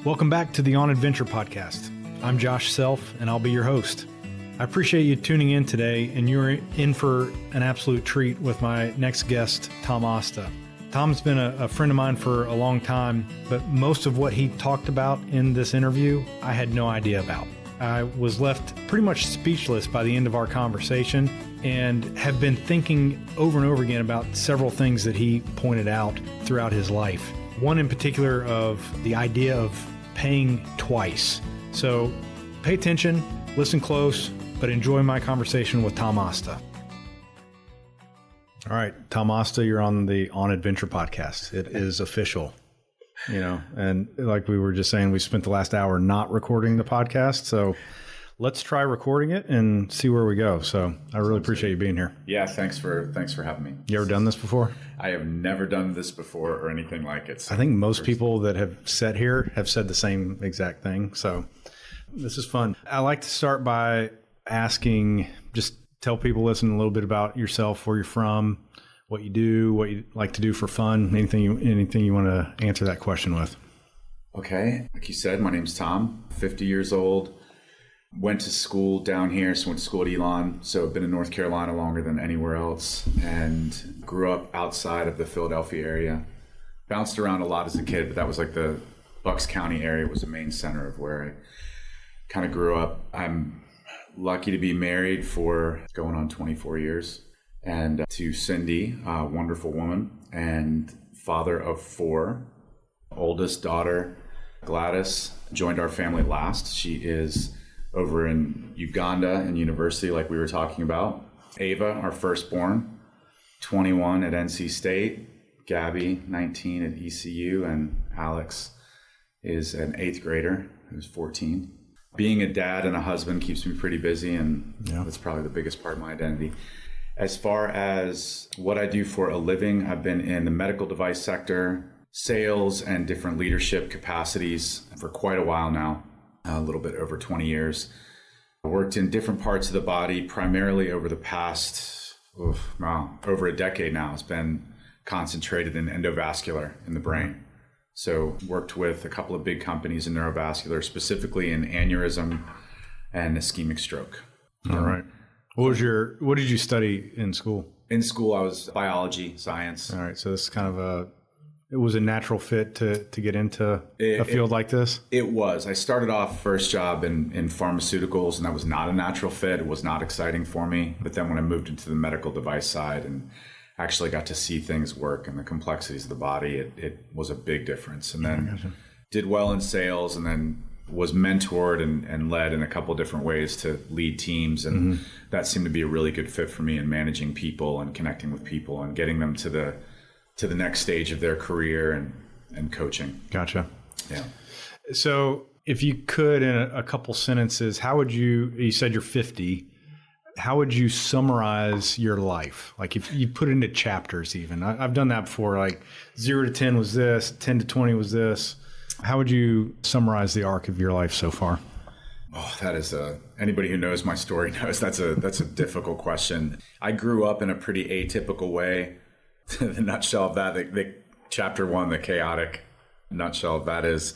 Welcome back to the On Adventure podcast. I'm Josh Self, and I'll be your host. I appreciate you tuning in today, and you're in for an absolute treat with my next guest, Thom Asta. Tom's been a friend of mine for a long time, but most of what he talked about in this interview, I had no idea about. I was left pretty much speechless by the end of our conversation and have been thinking over and over again about several things that he pointed out throughout his life. One in particular of the idea of paying twice. So pay attention, listen close, but enjoy my conversation with Thom Asta. All right, Thom Asta, you're on the On Adventure podcast. It is official, and like we were just saying, we spent the last hour not recording the podcast. So let's try recording it and see where we go. So I really appreciate you being here. Yeah, thanks for having me. You ever done this before? I have never done this before or anything like it. So I think most people that have sat here have said the same exact thing. So this is fun. I like to start by asking, just tell people listening a little bit about yourself, where you're from, what you do, what you like to do for fun, anything you want to answer that question with. Okay. Like you said, my name's Thom, 50 years old. Went to school down here, so went to school at Elon. So I've been in North Carolina longer than anywhere else and grew up outside of the Philadelphia area. Bounced around a lot as a kid, but that was like the Bucks County area was the main center of where I kind of grew up. I'm lucky to be married for going on 24 years and to Cindy, a wonderful woman, and father of 4. Oldest daughter, Gladys, joined our family last. She is over in Uganda in university, like we were talking about. Ava, our firstborn, 21 at NC State. Gabby, 19 at ECU. And Alex is an 8th grader who's 14. Being a dad and a husband keeps me pretty busy, and that's probably the biggest part of my identity. As far as what I do for a living, I've been in the medical device sector, sales, and different leadership capacities for quite a while now. A little bit over 20 years. I worked in different parts of the body, primarily over the past, over a decade now. It's been concentrated in endovascular in the brain. So worked with a couple of big companies in neurovascular, specifically in aneurysm and ischemic stroke. All right. What did you study in school? In school, I was biology, science. All right. So this is kind of it was a natural fit to get into a field like this? It was. I started off first job in pharmaceuticals, and that was not a natural fit. It was not exciting for me. But then when I moved into the medical device side and actually got to see things work and the complexities of the body, it was a big difference. And then did well in sales, and then was mentored and led in a couple different ways to lead teams. And that seemed to be a really good fit for me in managing people and connecting with people and getting them to the next stage of their career and coaching. Gotcha. Yeah. So if you could, in a couple sentences, how would you said you're 50, how would you summarize your life? Like if you put it into chapters even. I've done that before, like 0 to 10 was this, 10 to 20 was this. How would you summarize the arc of your life so far? Oh, that is anybody who knows my story knows that's a difficult question. I grew up in a pretty atypical way. The nutshell of that, the chapter 1, the chaotic nutshell of that is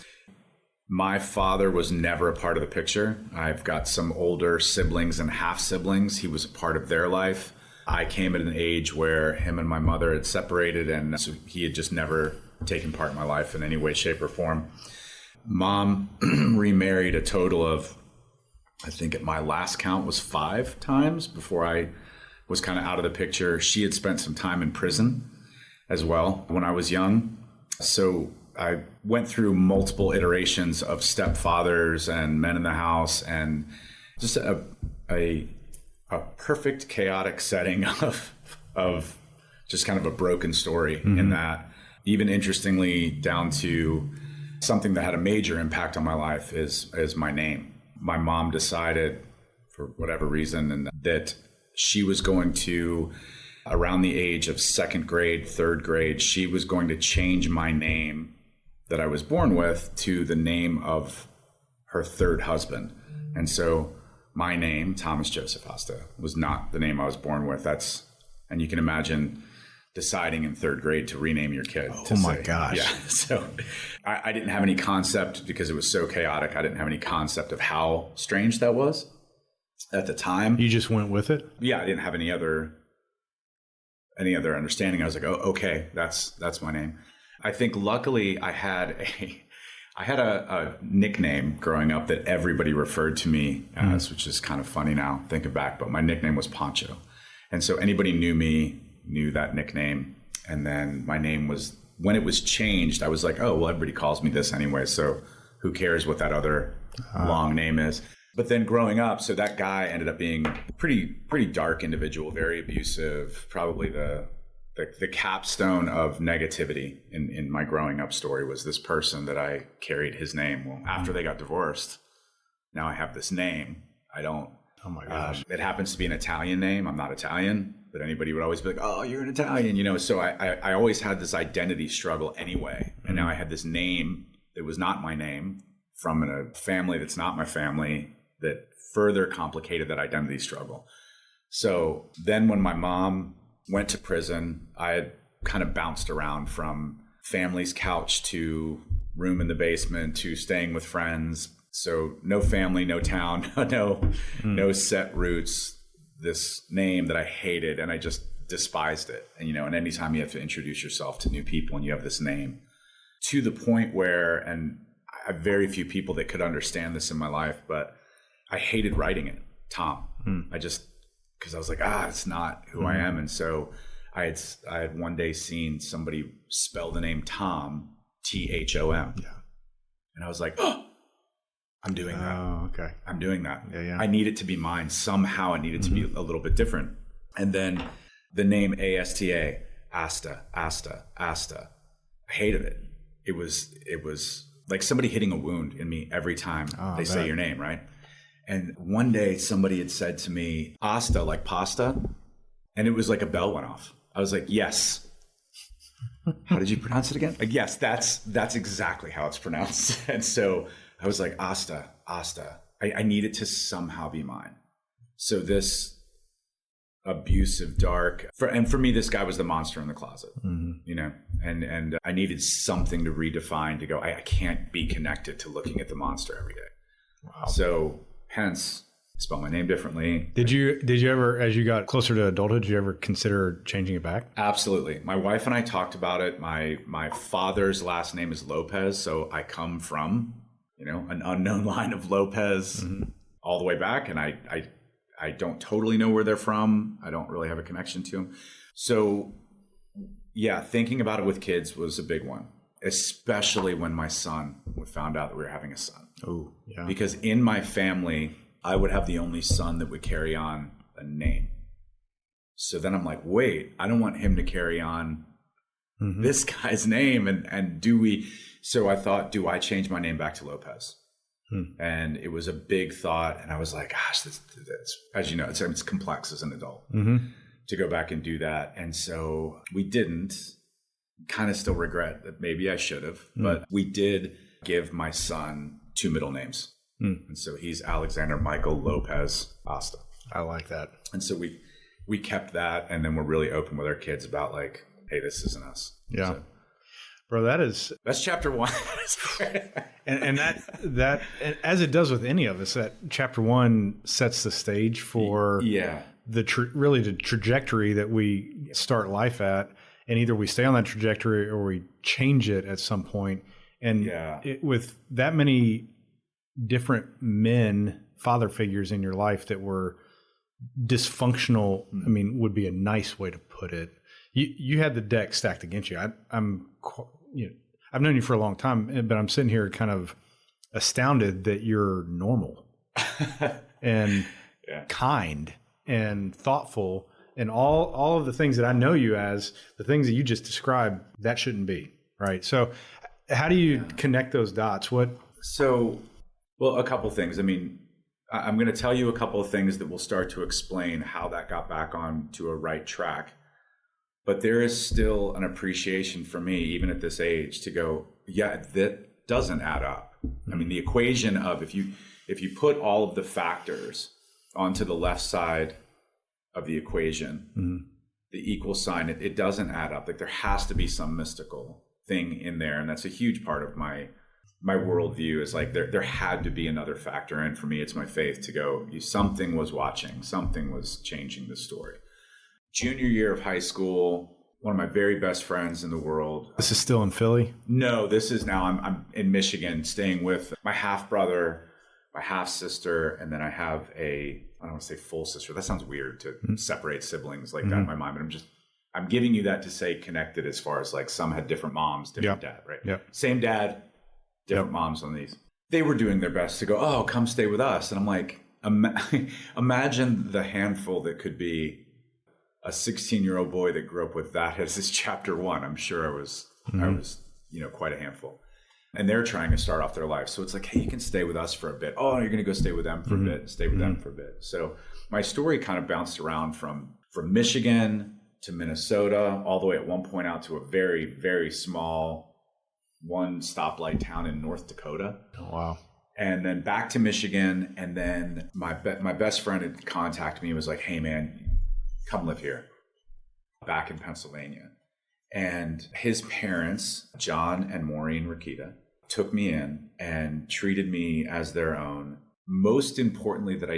my father was never a part of the picture. I've got some older siblings and half siblings. He was a part of their life. I came at an age where him and my mother had separated, and so he had just never taken part in my life in any way, shape, or form. Mom remarried a total of, I think at my last count was 5 times before I was kind of out of the picture. She had spent some time in prison as well when I was young. So I went through multiple iterations of stepfathers and men in the house, and just a perfect chaotic setting of just kind of a broken story in that. Even interestingly, down to something that had a major impact on my life is my name. My mom decided, for whatever reason, and that she was going to, around the age of 2nd grade, 3rd grade, she was going to change my name that I was born with to the name of her 3rd husband. And so my name, Thomas Joseph Asta, was not the name I was born with. And you can imagine deciding in third grade to rename your kid. Oh my gosh. Yeah. So I didn't have any concept, because it was so chaotic. I didn't have any concept of how strange that was at the time. You just went with it? Yeah. I didn't have any other understanding. I was like, oh, okay, that's my name. I think luckily I had a nickname growing up that everybody referred to me as, which is kind of funny now thinking back, but my nickname was Poncho. And so anybody knew that nickname. And then my name was, when it was changed, I was like, oh, well, everybody calls me this anyway, so who cares what that other long name is. But then growing up, so that guy ended up being a pretty dark individual, very abusive, probably the capstone of negativity in my growing up story was this person that I carried his name. Well, after they got divorced, now I have this name. I don't. Oh my gosh. It happens to be an Italian name. I'm not Italian, but anybody would always be like, oh, you're an Italian, So I always had this identity struggle anyway. And now I had this name that was not my name from a family that's not my family that further complicated that identity struggle. So then when my mom went to prison, I had kind of bounced around from family's couch to room in the basement to staying with friends. So no family, no town, no set roots, this name that I hated and I just despised it. And, and anytime you have to introduce yourself to new people and you have this name, to the point where, and I have very few people that could understand this in my life, but I hated writing it, Thom. Because I was like, it's not who I am. And so I had one day seen somebody spell the name Thom, Thom. Yeah. And I was like, oh, I'm doing that. Oh, okay. I'm doing that. Yeah. I need it to be mine. Somehow it needed to be a little bit different. And then the name Asta, Asta. I hated it. It was like somebody hitting a wound in me every time they say your name, right? And one day somebody had said to me, Asta, like pasta. And it was like a bell went off. I was like, yes. How did you pronounce it again? Like, yes, that's exactly how it's pronounced. And so I was like, Asta. I need it to somehow be mine. So this abusive, dark, for me, this guy was the monster in the closet, and I needed something to redefine, to go, I can't be connected to looking at the monster every day. Wow. So hence, spell my name differently. Did you ever, as you got closer to adulthood, did you ever consider changing it back? Absolutely. My wife and I talked about it. My father's last name is Lopez, so I come from, an unknown line of Lopez all the way back, and I don't totally know where they're from. I don't really have a connection to them. So yeah, thinking about it with kids was a big one, especially when my son found out that we were having a son. Oh, yeah. Because in my family, I would have the only son that would carry on a name. So then I'm like, wait, I don't want him to carry on this guy's name. And so I thought, do I change my name back to Lopez? And it was a big thought. And I was like, gosh, this as you know, it's complex as an adult to go back and do that. And so we didn't. Kind of still regret that maybe I should have, but we did give my son 2 middle names. And so he's Alexander Michael Lopez Asta. I like that. And so we kept that, and then we're really open with our kids about like, hey, this isn't us. Yeah. So, bro, that's chapter 1. and that and as it does with any of us, that chapter 1 sets the stage for really the trajectory that we start life at. And either we stay on that trajectory or we change it at some point. And with that many different father figures in your life that were dysfunctional, would be a nice way to put it. You had the deck stacked against you. I've known you for a long time, but I'm sitting here kind of astounded that you're normal and kind and thoughtful. And all of the things that I know you as, the things that you just described, that shouldn't be, right? So how do you connect those dots? Well, a couple things. I'm going to tell you a couple of things that will start to explain how that got back on to a right track. But there is still an appreciation for me, even at this age, to go, that doesn't add up. The equation of if you put all of the factors onto the left side of the equation, the equal sign, it doesn't add up. Like there has to be some mystical thing in there. And that's a huge part of my worldview is like there had to be another factor. And for me, it's my faith to go, something was watching, something was changing the story. Junior year of high school, one of my very best friends in the world. This is still in Philly? No, this is now, I'm in Michigan, staying with my half brother, my half sister, and then I have I don't want to say full sister. That sounds weird to separate siblings like that in my mind, but I'm giving you that to say connected as far as like some had different moms, different dad, right? Yeah. Same dad, different moms on these. They were doing their best to go, oh, come stay with us. And I'm like, imagine the handful that could be a 16-year-old boy that grew up with that as his chapter one. I'm sure I was, quite a handful. And they're trying to start off their life. So it's like, hey, you can stay with us for a bit. Oh, you're going to go stay with them for a bit, stay with them for a bit. So my story kind of bounced around from Michigan to Minnesota, all the way at one point out to a very, very small one stoplight town in North Dakota. Oh, wow. And then back to Michigan. And then my best friend had contacted me and was like, hey, man, come live here back in Pennsylvania. And his parents, John and Maureen Rakita, took me in and treated me as their own. Most importantly, that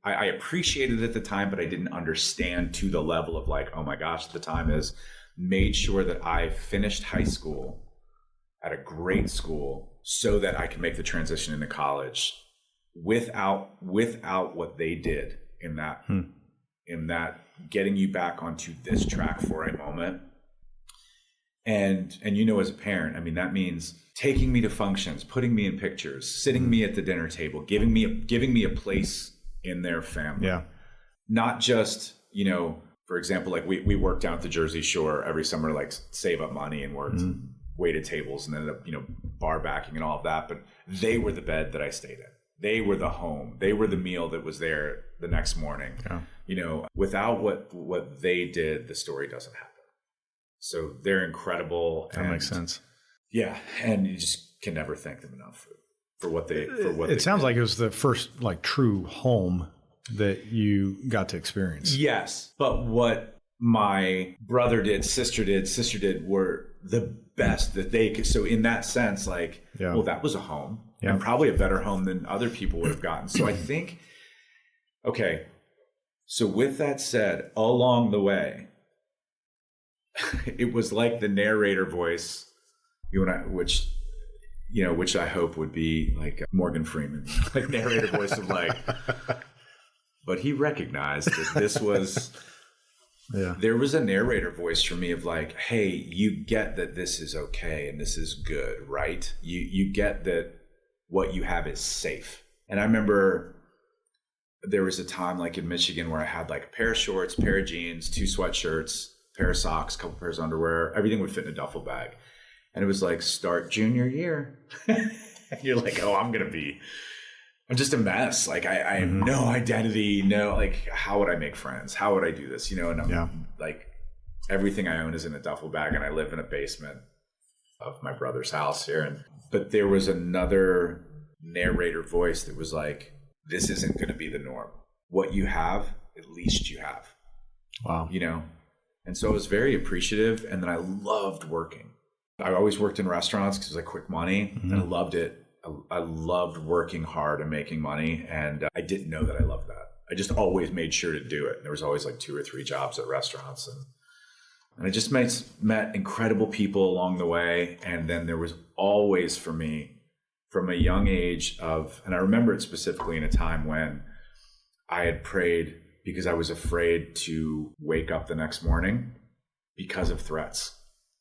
I appreciated it at the time, but I didn't understand to the level of like, oh my gosh, the time is, made sure that I finished high school at a great school so that I could make the transition into college without what they did in that getting you back onto this track for a moment. And as a parent, I mean, that means taking me to functions, putting me in pictures, sitting me at the dinner table, giving me a place in their family. Yeah. Not just, for example, like we worked down at the Jersey Shore every summer to like save up money and worked waited tables and ended up, bar backing and all of that. But they were the bed that I stayed in. They were the home. They were the meal that was there the next morning. Yeah. Without what they did, the story doesn't happen. So they're incredible. That makes sense. Yeah. And you just can never thank them enough for what they It sounds like it was the first like true home that you got to experience. Yes. But what my brother did, sister did were the best that they could. So in that sense, like, well, that was a home and probably a better home than other people would have gotten. So I think, okay. So with that said, along the way, it was like the narrator voice, which I hope would be like Morgan Freeman, like narrator voice of like, but he recognized that this was, there was a narrator voice for me of like, hey, you get that this is okay and this is good, right? You get that what you have is safe. And I remember there was a time like in Michigan where I had like a pair of shorts, pair of jeans, 2 sweatshirts, pair of socks, couple pairs of underwear, everything would fit in a duffel bag. And it was like, start junior year. And you're like, oh, I'm just a mess. Like I have no identity, like how would I make friends? How would I do this? And I'm like, everything I own is in a duffel bag and I live in a basement of my brother's house here. But there was another narrator voice that was like, this isn't going to be the norm. What you have, at least you have. Wow. And so I was very appreciative. And then I loved working. I always worked in restaurants because it was like quick money and I loved it. I loved working hard and making money. And I didn't know that I loved that. I just always made sure to do it. There was always like 2 or 3 jobs at restaurants. And I just met incredible people along the way. And then there was always for me, from a young age and I remember it specifically in a time when I had prayed because I was afraid to wake up the next morning because of threats.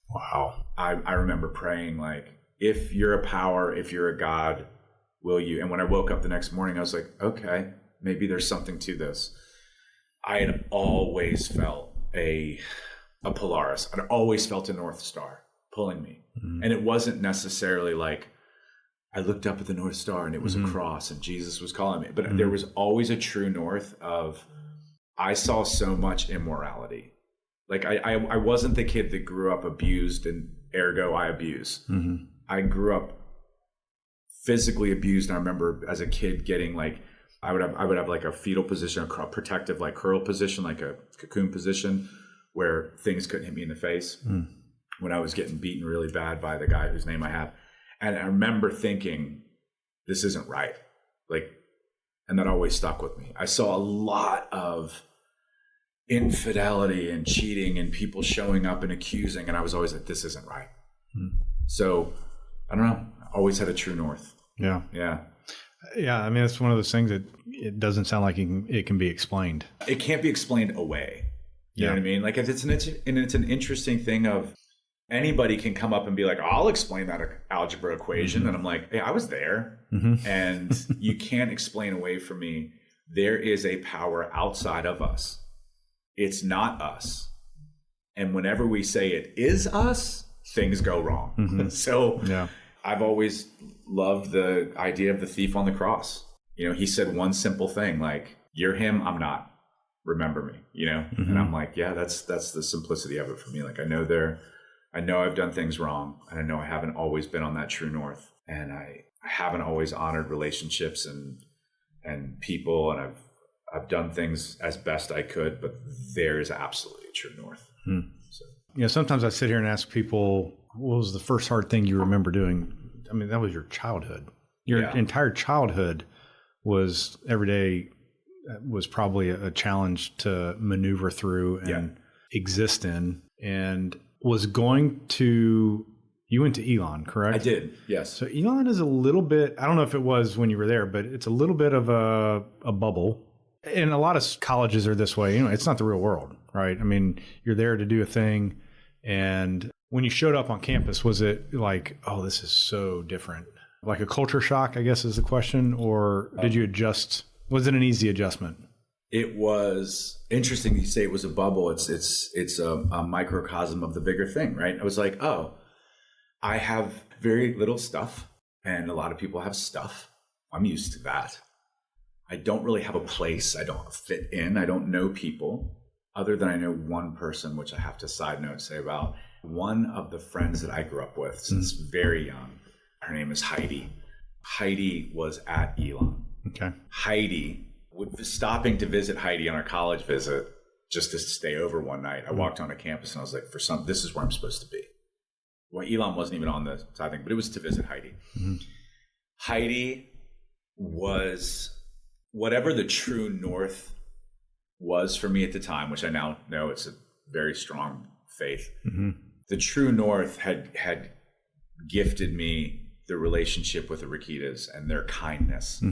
Wow. I remember praying like, if you're a power, if you're a God, will you? And when I woke up the next morning, I was like, okay, maybe there's something to this. I had always felt a Polaris. I'd always felt a North Star pulling me. And it wasn't necessarily like I looked up at the North Star and it was a cross and Jesus was calling me. But there was always a true north of, I saw so much immorality. Like I wasn't the kid that grew up abused and ergo I abuse. I grew up physically abused. And I remember as a kid getting like, I would have like a fetal position, a protective like curl position, like a cocoon position where things couldn't hit me in the face when I was getting beaten really bad by the guy whose name I have. And I remember thinking, this isn't right. Like, and that always stuck with me. I saw a lot of infidelity and cheating and people showing up and accusing. And I was always like, this isn't right. So I don't know. I always had a true north. Yeah. Yeah. Yeah. I mean, it's one of those things that it doesn't sound like it can be explained. It can't be explained away. You know what I mean? Like it's an interesting thing of anybody can come up and be like, I'll explain that algebra equation. And I'm like, hey, I was there. And you can't explain away from me. There is a power outside of us. It's not us. And whenever we say it is us, things go wrong. So I've always loved the idea of the thief on the cross. You know, he said one simple thing, like, you're him, I'm not. Remember me, you know? And I'm like, yeah, that's the simplicity of it for me. Like, I know I've done things wrong, and I know I haven't always been on that true north, and I haven't always honored relationships and people, and I've done things as best I could, but there is absolutely a true north. So. You know, sometimes I sit here and ask people, what was the first hard thing you remember doing? I mean, that was your childhood. Your entire childhood was every day was probably a challenge to maneuver through and exist in. And was going to, you went to Elon, correct? I did, yes. So Elon is a little bit, I don't know if it was when you were there, but it's a little bit of a bubble. And a lot of colleges are this way. You know, it's not the real world, right? I mean, you're there to do a thing. And when you showed up on campus, was it like, oh, this is so different? Like a culture shock, I guess is the question. Or did you adjust? Was it an easy adjustment? It was interesting you say it was a bubble. It's a microcosm of the bigger thing, right? I was like, oh, I have very little stuff and a lot of people have stuff. I'm used to that. I don't really have a place. I don't fit in. I don't know people other than I know one person, which I have to side note say about one of the friends that I grew up with since very young. Her name is Heidi. Heidi was at Elon. Okay. Heidi, stopping to visit Heidi on our college visit, just to stay over one night. I walked onto campus and I was like, this is where I'm supposed to be. Well, Elon wasn't even on the side thing, but it was to visit Heidi. Heidi was whatever the true north was for me at the time, which I now know it's a very strong faith. The true north had gifted me the relationship with the Rakitas and their kindness.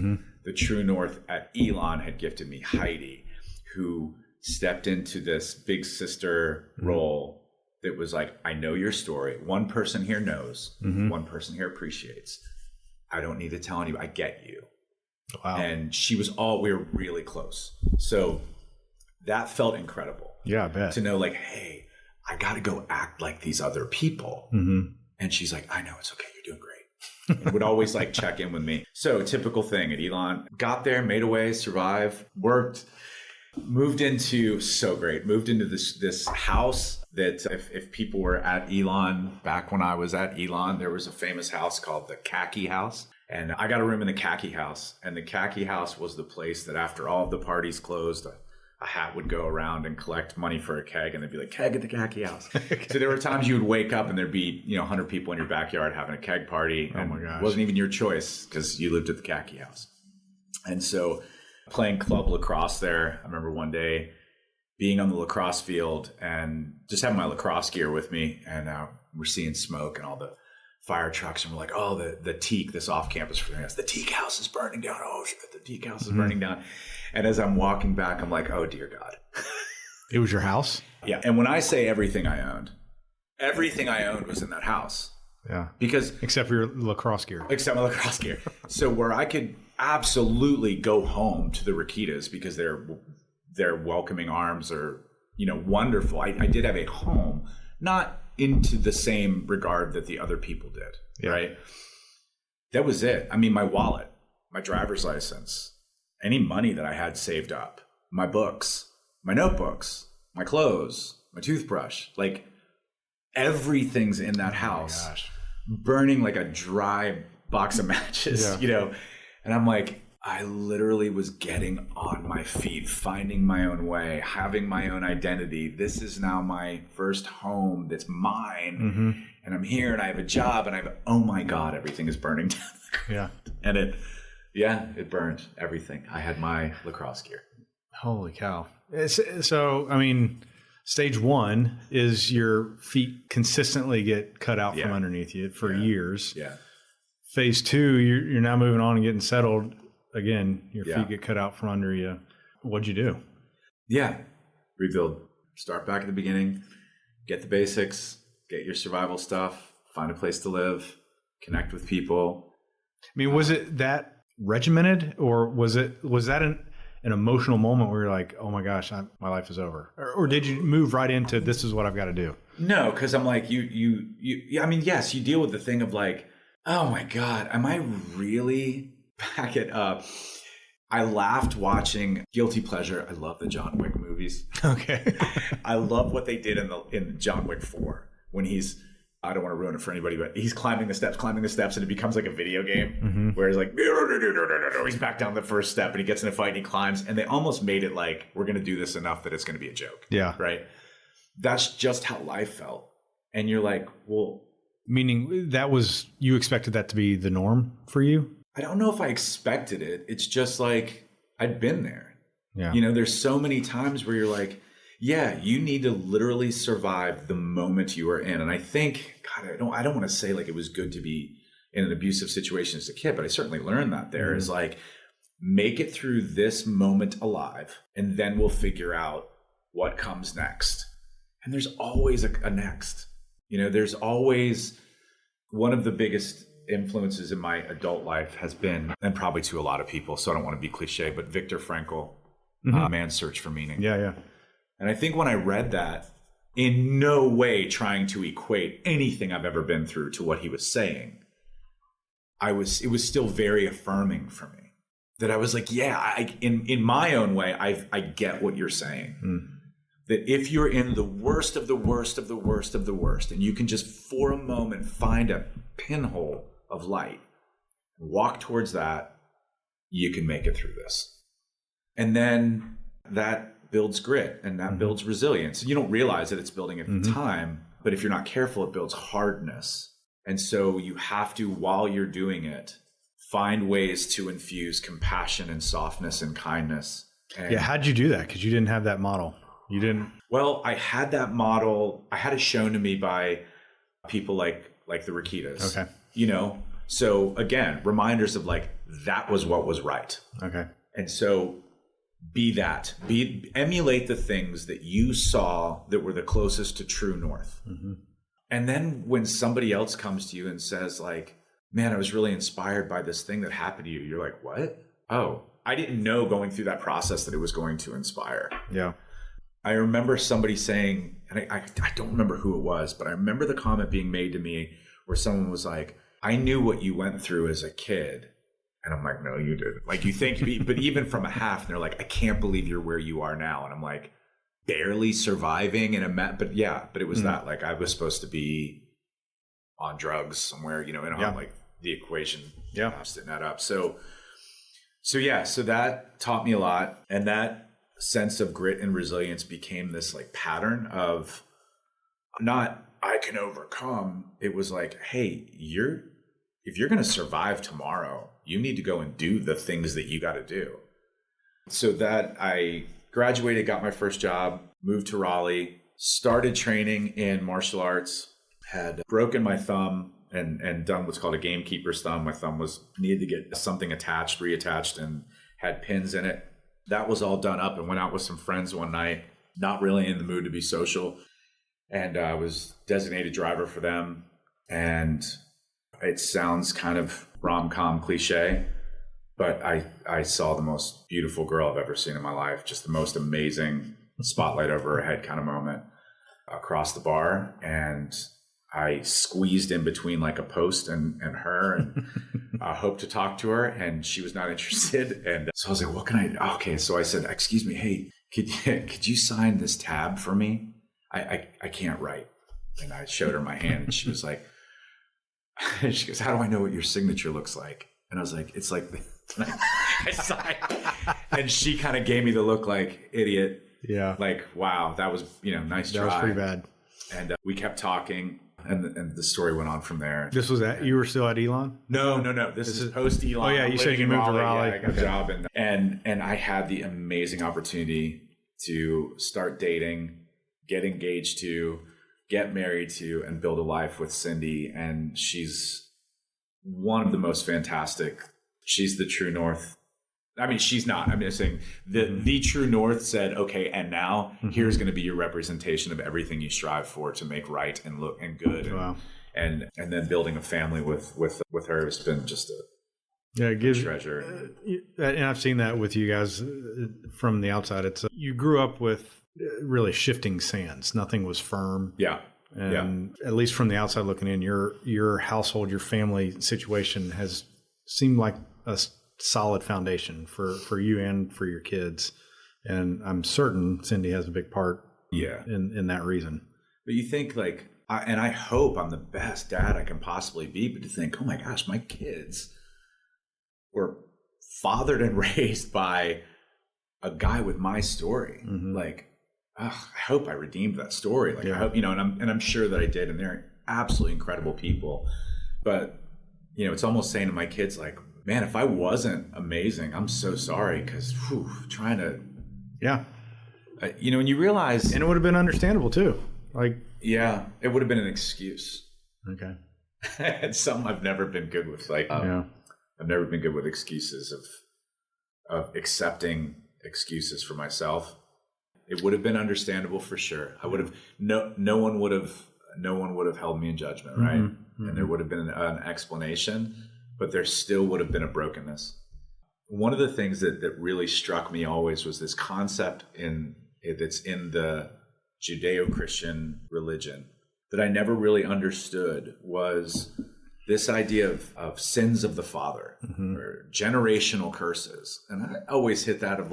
The true north at Elon had gifted me Heidi, who stepped into this big sister role that was like, I know your story. One person here knows. One person here appreciates. I don't need to tell anybody. I get you. Wow. And we were really close. So that felt incredible. Yeah, I bet. To know like, hey, I got to go act like these other people. And she's like, I know, it's okay. You're doing great. And would always like check in with me. So typical thing at Elon, got there, made a way, survived, worked, moved into this house that if people were at Elon, back when I was at Elon, there was a famous house called the Khaki House. And I got a room in the Khaki House. And the Khaki House was the place that after all of the parties closed, a hat would go around and collect money for a keg, and they'd be like, keg at the Khaki House. So there were times you would wake up and there'd be 100 people in your backyard having a keg party. Oh my gosh. It wasn't even your choice because you lived at the Khaki House. And so playing club lacrosse there, I remember one day being on the lacrosse field and just having my lacrosse gear with me, and we're seeing smoke and all the fire trucks, and we're like, oh, the teak, this off-campus for us, the teak house is burning down. Oh shit, the teak house is burning down. And as I'm walking back, I'm like, oh dear God. It was your house? Yeah. And when I say everything I owned was in that house. Yeah. Because except for your lacrosse gear. Except my lacrosse gear. So where I could absolutely go home to the Rakitas because their welcoming arms are, wonderful. I did have a home, not into the same regard that the other people did, right? That was it. I mean, my wallet, my driver's license, any money that I had saved up, my books, my notebooks, my clothes, my toothbrush, like everything's in that house, burning like a dry box of matches, And I'm like, I literally was getting on my feet, finding my own way, having my own identity. This is now my first home that's mine. Mm-hmm. And I'm here and I have a job and oh my God, everything is burning down. Yeah. And it burned everything. I had my lacrosse gear. Holy cow. So, I mean, stage one is your feet consistently get cut out from underneath you for years. Yeah. Phase two, you're now moving on and getting settled. Again, your feet get cut out from under you. What'd you do? Yeah. Rebuild. Start back at the beginning. Get the basics. Get your survival stuff. Find a place to live. Connect with people. I mean, was it that regimented, or was that an emotional moment where you're like, oh my gosh, my life is over? Or did you move right into, this is what I've got to do? No, because I'm like, I mean, yes, you deal with the thing of like, oh my God, am I really back it up? I laughed watching Guilty Pleasure. I love the John Wick movies. Okay. I love what they did in John Wick 4 when I don't want to ruin it for anybody, but he's climbing the steps, and it becomes like a video game where he's like, he's back down the first step and he gets in a fight and he climbs, and they almost made it like, we're going to do this enough that it's going to be a joke. Yeah. Right. That's just how life felt. And you're like, well, meaning you expected that to be the norm for you? I don't know if I expected it. It's just like, I'd been there. Yeah. There's so many times where you're like, yeah, you need to literally survive the moment you are in. And I think, God, I don't want to say like it was good to be in an abusive situation as a kid, but I certainly learned that there is like, make it through this moment alive, and then we'll figure out what comes next. And there's always a next. There's always one of the biggest influences in my adult life has been, and probably to a lot of people, so I don't want to be cliche, but Viktor Frankl, Man's Search for Meaning. Yeah, yeah. And I think when I read that, in no way trying to equate anything I've ever been through to what he was saying, it was still very affirming for me. That I was like, yeah, in my own way, I get what you're saying. That if you're in the worst of the worst of the worst of the worst, and you can just for a moment find a pinhole of light, walk towards that, you can make it through this. And then that builds grit, and that builds resilience. You don't realize that it's building at the time, but if you're not careful, it builds hardness. And so you have to, while you're doing it, find ways to infuse compassion and softness and kindness. And how'd you do that? Because you didn't have that model. You didn't. Well, I had that model. I had it shown to me by people like the Rakitas. Okay. So again, reminders of like, that was what was right. Okay. And so emulate the things that you saw that were the closest to true north. And then when somebody else comes to you and says like, man, I was really inspired by this thing that happened to you, you're like, what? Oh, I didn't know going through that process that it was going to inspire. Yeah. I remember somebody saying, and I don't remember who it was, but I remember the comment being made to me where someone was like, I knew what you went through as a kid. And I'm like, no, you didn't. Like, you think, but even from a half, and they're like, I can't believe you're where you are now. And I'm like, barely surviving but it was that, like, I was supposed to be on drugs somewhere, like the equation, sitting that up. So that taught me a lot. And that sense of grit and resilience became this like pattern of not, I can overcome. It was like, hey, if you're going to survive tomorrow, you need to go and do the things that you got to do. So that I graduated, got my first job, moved to Raleigh, started training in martial arts, had broken my thumb and done what's called a gamekeeper's thumb. My thumb needed to get something reattached, and had pins in it. That was all done up, and went out with some friends one night, not really in the mood to be social. And I was designated driver for them. And it sounds kind of rom-com cliche, but I saw the most beautiful girl I've ever seen in my life. Just the most amazing spotlight over her head kind of moment across the bar. And I squeezed in between like a post and her, and hoped to talk to her, and she was not interested. And so I was like, what can I do? Okay. So I said, excuse me, hey, could you sign this tab for me? I can't write. And I showed her my hand, and she was like, she goes, how do I know what your signature looks like? And I was like, it's like, I signed. And she kind of gave me the look like, idiot. Yeah. Like, wow, that was, nice try. That was pretty bad. And we kept talking, and the story went on from there. This was you were still at Elon? No. This is post Elon. Oh yeah, you said you moved to Raleigh. Yeah, I got a job, and I had the amazing opportunity to start dating, get engaged to, get married to, and build a life with Cindy. And she's one of the most fantastic. She's the true north. I mean, she's not. I'm just saying the true north said, okay, and now here's going to be your representation of everything you strive for to make right and look and good. Wow. And then building a family with her has been just it gives treasure. And I've seen that with you guys from the outside. It's you grew up with really shifting sands. Nothing was firm. Yeah. And at least from the outside looking in, your household, your family situation has seemed like a solid foundation for you and for your kids. And I'm certain Cindy has a big part in that reason. But you think I hope I'm the best dad I can possibly be, but to think, oh my gosh, my kids were fathered and raised by a guy with my story. I hope I redeemed that story. I hope, and I'm sure that I did, and they're absolutely incredible people. But, it's almost saying to my kids, like, man, if I wasn't amazing, I'm so sorry, because trying to, and you realize, and it would have been understandable too. It would have been an excuse. Okay. It's something I've never been good with. I've never been good with excuses of accepting excuses for myself. It would have been understandable for sure. I would have no one would have held me in judgment, right? And there would have been an explanation, but there still would have been a brokenness. One of the things that really struck me always was this concept that's in the Judeo-Christian religion that I never really understood, was this idea of sins of the father or generational curses. And I always hit that of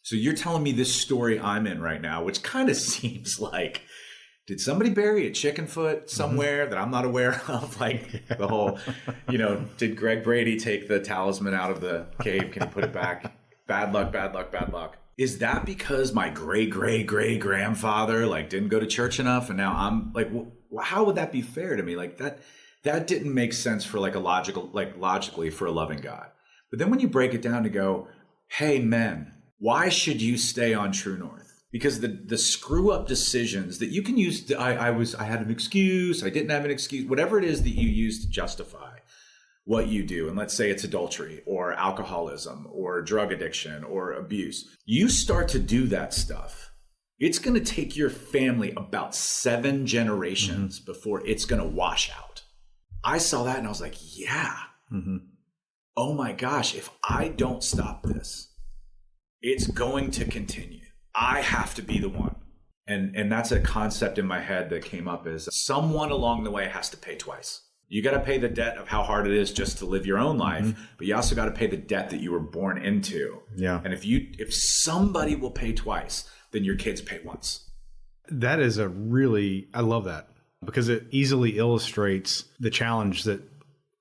so you're telling me this story I'm in right now, which kind of seems like, did somebody bury a chicken foot somewhere that I'm not aware of? The whole, did Greg Brady take the talisman out of the cave? Can he put it back? Bad luck, bad luck, bad luck. Is that because my great-great-great-grandfather didn't go to church enough, and now I'm how would that be fair to me? That didn't make sense for logically for a loving God. But then when you break it down to go, hey men, why should you stay on True North? Because the screw up decisions that you can use, I had an excuse, I didn't have an excuse, whatever it is that you use to justify what you do. And let's say it's adultery or alcoholism or drug addiction or abuse. You start to do that stuff, it's going to take your family about 7 generations before it's going to wash out. I saw that and I was like, oh my gosh, if I don't stop this, it's going to continue. I have to be the one. And that's a concept in my head that came up, is someone along the way has to pay twice. You got to pay the debt of how hard it is just to live your own life, but you also got to pay the debt that you were born into. Yeah. And if somebody will pay twice, then your kids pay once. That is I love that, because it easily illustrates the challenge that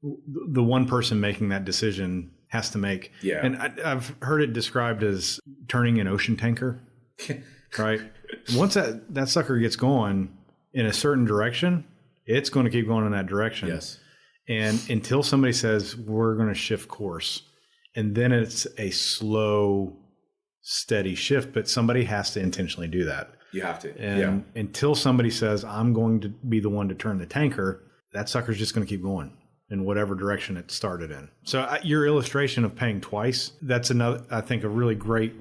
the one person making that decision has to make. Yeah. And I've heard it described as turning an ocean tanker, right? Once that sucker gets going in a certain direction, it's going to keep going in that direction. Yes. And until somebody says, we're going to shift course, and then it's a slow, steady shift, but somebody has to intentionally do that. You have to. And until somebody says, I'm going to be the one to turn the tanker, that sucker's just going to keep going in whatever direction it started in. So your illustration of paying twice, that's another, I think, a really great,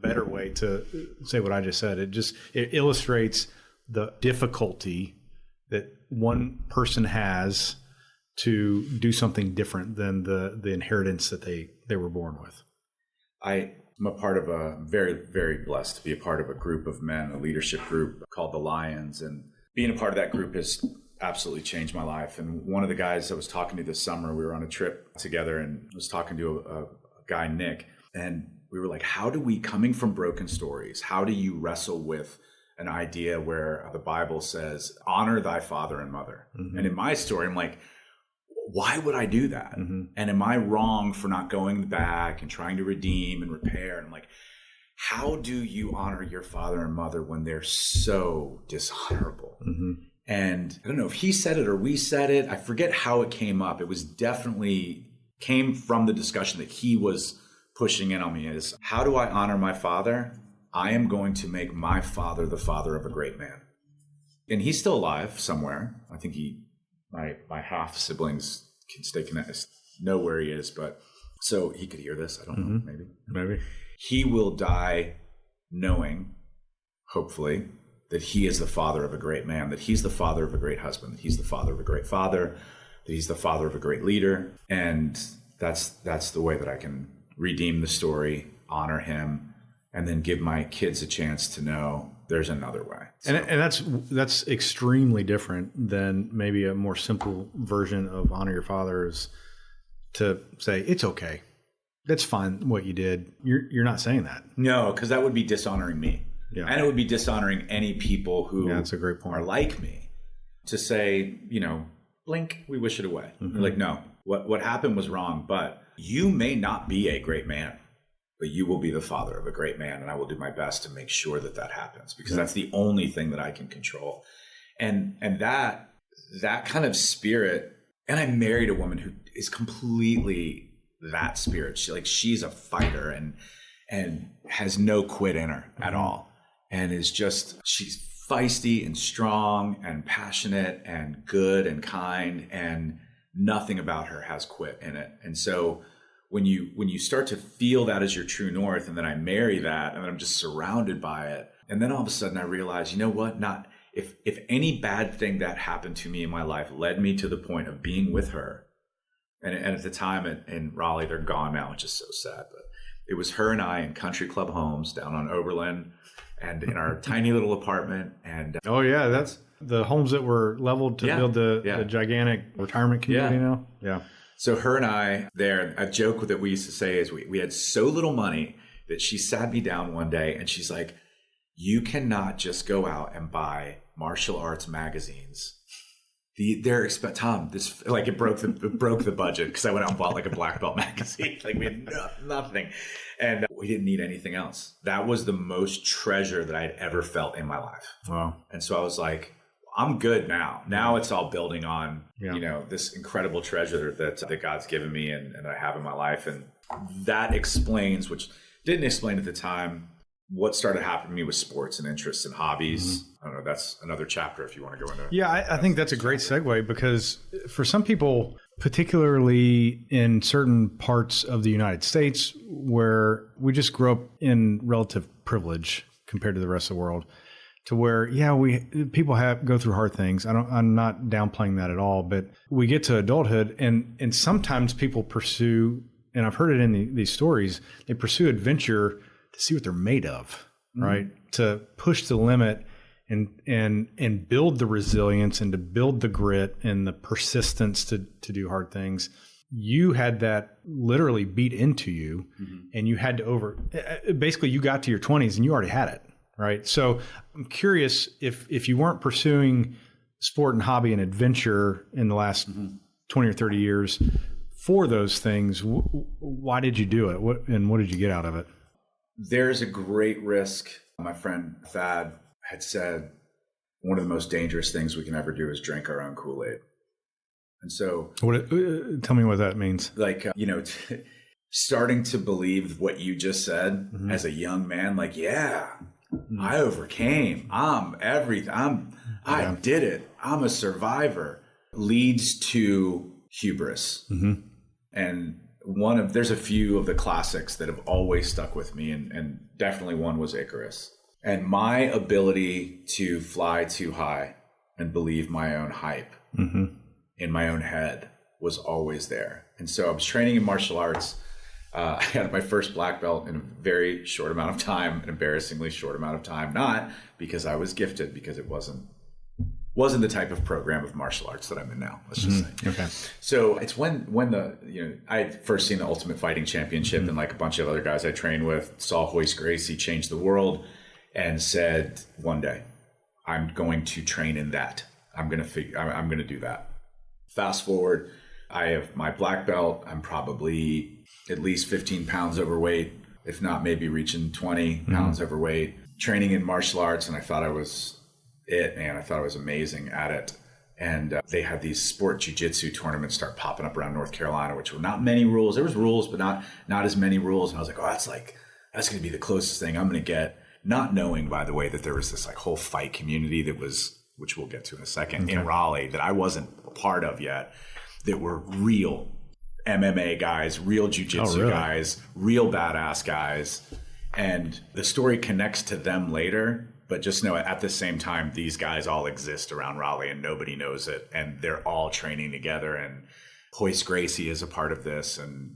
better way to say what I just said. It illustrates the difficulty that one person has to do something different than the inheritance that they were born with. I'm a part of very, very blessed to be a part of a group of men, a leadership group called the Lions. And being a part of that group has absolutely changed my life. And one of the guys I was talking to this summer, we were on a trip together, and I was talking to a guy, Nick, and we were like, how do we, coming from broken stories, how do you wrestle with an idea where the Bible says, honor thy father and mother? And in my story, I'm like, why would I do that? And am I wrong for not going back and trying to redeem and repair? And I'm like, how do you honor your father and mother when they're so dishonorable? And I don't know if he said it or we said it. I forget how it came up. It was definitely came from the discussion that he was pushing in on me is, how do I honor my father? I am going to make my father the father of a great man. And he's still alive somewhere. I think my half siblings can stay connected, know where he is, but so he could hear this. I don't know, maybe. He will die knowing, hopefully, that he is the father of a great man, that he's the father of a great husband, that he's the father of a great father, that he's the father of a great leader. And that's the way that I can redeem the story, honor him, and then give my kids a chance to know there's another way. So. And that's extremely different than maybe a more simple version of honor your father is to say, it's okay. That's fine what you did. You're not saying that. No, because that would be dishonoring me. Yeah. And it would be dishonoring any people who that's a great point. Are like me. To say, blink, we wish it away. Like, no, what happened was wrong, but you may not be a great man, but you will be the father of a great man. And I will do my best to make sure that happens, because that's the only thing that I can control. And that kind of spirit. And I married a woman who is completely that spirit. She's a fighter and has no quit in her at all. And she's feisty and strong and passionate and good and kind, and nothing about her has quit in it. And so when you start to feel that as your true north, and then I marry that, and then I'm just surrounded by it. And then all of a sudden I realize, you know what? Not if any bad thing that happened to me in my life led me to the point of being with her. And at the time in Raleigh, they're gone now, which is so sad, but it was her and I in country club homes down on Oberlin, and in our tiny little apartment. And oh yeah, that's the homes that were leveled to build the gigantic retirement community now. Yeah. So her and I there, a joke that we used to say is we had so little money that she sat me down one day and she's like, you cannot just go out and buy martial arts magazines. They're Tom, this like it broke the budget, because I went out and bought like a black belt magazine. Like we had nothing, and we didn't need anything else. That was the most treasure that I had ever felt in my life. Wow! And so I was like, I'm good now. Now it's all building on this incredible treasure that God's given me and that I have in my life, and that explains, which didn't explain at the time, what started happening to me with sports and interests and hobbies. I don't know. That's another chapter if you want to go into it. Yeah, I think that's a great segue, because for some people, particularly in certain parts of the United States where we just grew up in relative privilege compared to the rest of the world, to where, people go through hard things. I'm not downplaying that at all, but we get to adulthood and sometimes people pursue, and I've heard it in these stories, they pursue adventure to see what they're made of, right? To push the limit and build the resilience and to build the grit and the persistence to do hard things. You had that literally beat into you, and you had to basically you got to your 20s and you already had it, right? So I'm curious if you weren't pursuing sport and hobby and adventure in the last 20 or 30 years for those things, why did you do it? What did you get out of it? There's a great risk. My friend Thad had said one of the most dangerous things we can ever do is drink our own Kool-Aid. And so tell me what that means. Like, starting to believe what you just said as a young man, like, I overcame. I'm everything. I did it. I'm a survivor, leads to hubris. And there's a few of the classics that have always stuck with me, and definitely one was Icarus. And my ability to fly too high and believe my own hype in my own head was always there. And so I was training in martial arts. I got my first black belt in a very short amount of time, an embarrassingly short amount of time, not because I was gifted, because it wasn't the type of program of martial arts that I'm in now, let's just say. Okay. So it's when I had first seen the Ultimate Fighting Championship and like a bunch of other guys I trained with, saw Hoist Gracie change the world, and said, one day, I'm going to train in that. I'm going to do that. Fast forward, I have my black belt. I'm probably at least 15 pounds overweight, if not maybe reaching 20 pounds overweight, training in martial arts. And I thought I was it, man. I thought I was amazing at it. And they had these sport jiu-jitsu tournaments start popping up around North Carolina, which were not many rules. There was rules, but not as many rules. And I was like, oh, that's going to be the closest thing I'm going to get. Not knowing, by the way, that there was this like whole fight community that was, which we'll get to in a second, in Raleigh that I wasn't a part of yet, that were real MMA guys, real jiu-jitsu guys, real badass guys. And the story connects to them later. But just know at the same time, these guys all exist around Raleigh and nobody knows it. And they're all training together. And Hoist Gracie is a part of this. And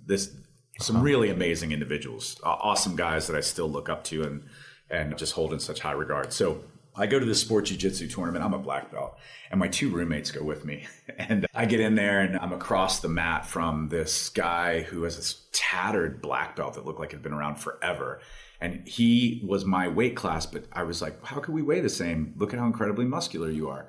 some really amazing individuals, awesome guys that I still look up to and just hold in such high regard. So I go to this sport jiu-jitsu tournament. I'm a black belt. And my 2 roommates go with me. And I get in there and I'm across the mat from this guy who has this tattered black belt that looked like it had been around forever. And he was my weight class, but I was like, how could we weigh the same? Look at how incredibly muscular you are.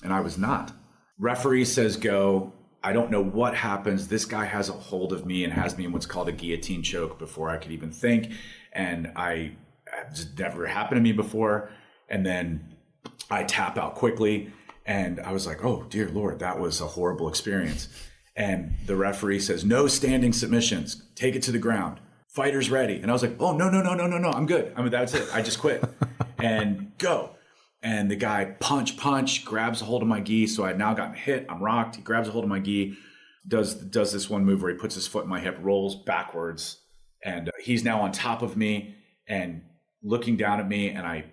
And I was not. Referee says go. I don't know what happens. This guy has a hold of me and has me in what's called a guillotine choke before I could even think. And it just never happened to me before. And then I tap out quickly. And I was like, oh, dear Lord, that was a horrible experience. And the referee says, no standing submissions. Take it to the ground. Fighter's ready. And I was like, oh, no, I'm good. I mean, that's it. I just quit. And go. And the guy punch, grabs a hold of my gi. So I had now gotten hit. I'm rocked. He grabs a hold of my gi, does this one move where he puts his foot in my hip, rolls backwards. And he's now on top of me and looking down at me. And I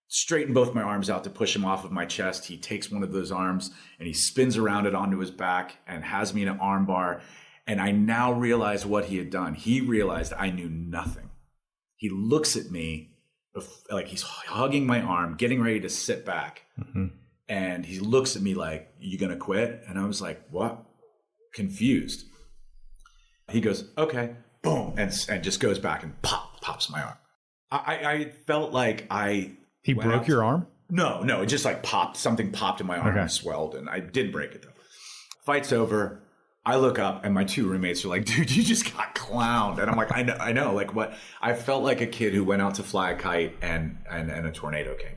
straighten both my arms out to push him off of my chest. He takes one of those arms and he spins around it onto his back and has me in an arm bar. And I now realize what he had done. He realized I knew nothing. He looks at me like he's hugging my arm, getting ready to sit back. And he looks at me like, you going to quit? And I was like, what? Confused. He goes, okay, boom. And just goes back and pops my arm. I felt like He broke your arm? No, it just like popped. Something popped in my arm and swelled. And I didn't break it though. Fight's over. I look up and my 2 roommates are like, dude, you just got clowned. And I'm like, I know. Like what? I felt like a kid who went out to fly a kite and a tornado came.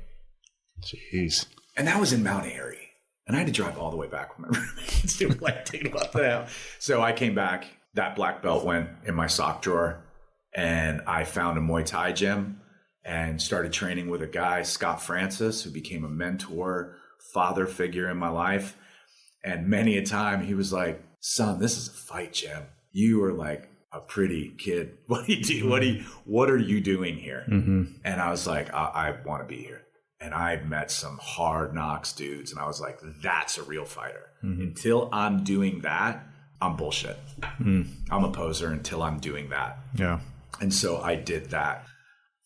Jeez. And that was in Mount Airy. And I had to drive all the way back with my roommates. They were like, dude, what the hell? So I came back. That black belt went in my sock drawer. And I found a Muay Thai gym and started training with a guy, Scott Francis, who became a mentor, father figure in my life. And many a time he was like, son, this is a fight gym. You are like a pretty kid. What are you doing here? And I was like, I want to be here. And I met some hard knocks dudes. And I was like, that's a real fighter. Until I'm doing that, I'm bullshit. I'm a poser until I'm doing that. Yeah. And so I did that.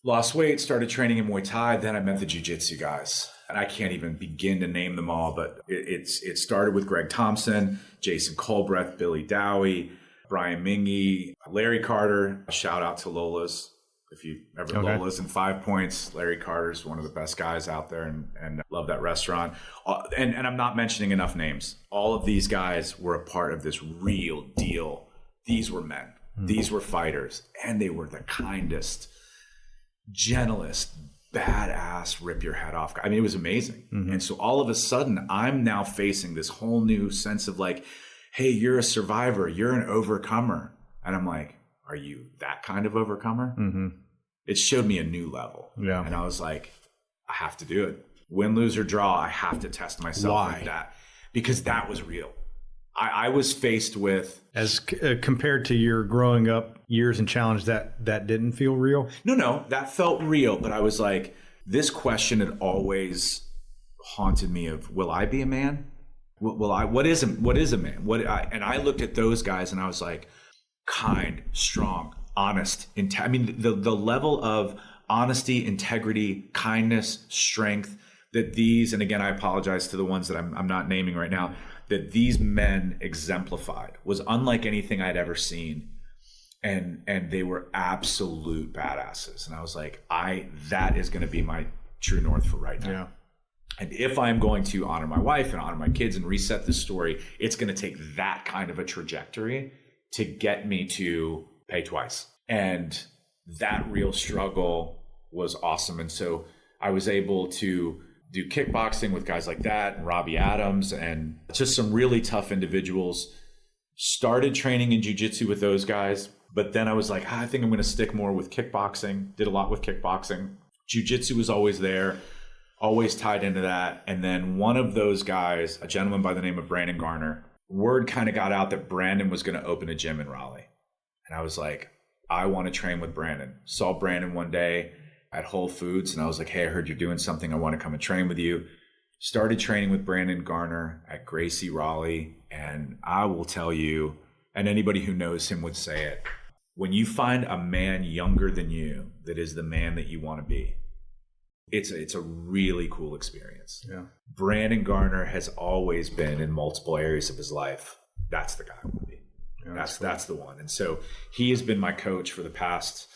Lost weight, started training in Muay Thai. Then I met the jiu-jitsu guys. And I can't even begin to name them all, but it started with Greg Thompson, Jason Colbreth, Billy Dowie, Brian Mingy, Larry Carter. Shout out to Lola's. If you ever Lola's in 5 Points, Larry Carter's one of the best guys out there and love that restaurant. And I'm not mentioning enough names. All of these guys were a part of this real deal. These were men. These were fighters. And they were the kindest, gentlest, badass, rip your head off. I mean, it was amazing. And so all of a sudden, I'm now facing this whole new sense of like, hey, you're a survivor. You're an overcomer. And I'm like, are you that kind of overcomer? It showed me a new level. Yeah. And I was like, I have to do it. Win, lose, or draw, I have to test myself like that. Because that was real. I was faced with... As compared to your growing up years and challenge, that didn't feel real? No, that felt real. But I was like, this question had always haunted me of, will I be a man? What is a man? And I looked at those guys and I was like, kind, strong, honest. The level of honesty, integrity, kindness, strength that these, and again, I apologize to the ones that I'm not naming right now, that these men exemplified was unlike anything I'd ever seen. And they were absolute badasses. And I was like, that is going to be my true north for right now. Yeah. And if I'm going to honor my wife and honor my kids and reset this story, it's going to take that kind of a trajectory to get me to pay twice. And that real struggle was awesome. And so I was able to do kickboxing with guys like that and Robbie Adams and just some really tough individuals. Started training in jiu-jitsu with those guys. But then I was like, I think I'm going to stick more with kickboxing. Did a lot with kickboxing. Jiu-jitsu was always there, always tied into that. And then one of those guys, a gentleman by the name of Brandon Garner, word kind of got out that Brandon was going to open a gym in Raleigh. And I was like, I want to train with Brandon. Saw Brandon one day at Whole Foods, and I was like, hey, I heard you're doing something. I want to come and train with you. Started training with Brandon Garner at Gracie Raleigh. And I will tell you, and anybody who knows him would say it, when you find a man younger than you that is the man that you want to be, it's a really cool experience. Yeah. Brandon Garner has always been in multiple areas of his life. That's the guy I want to be. Yeah, that's the one. And so he has been my coach for the past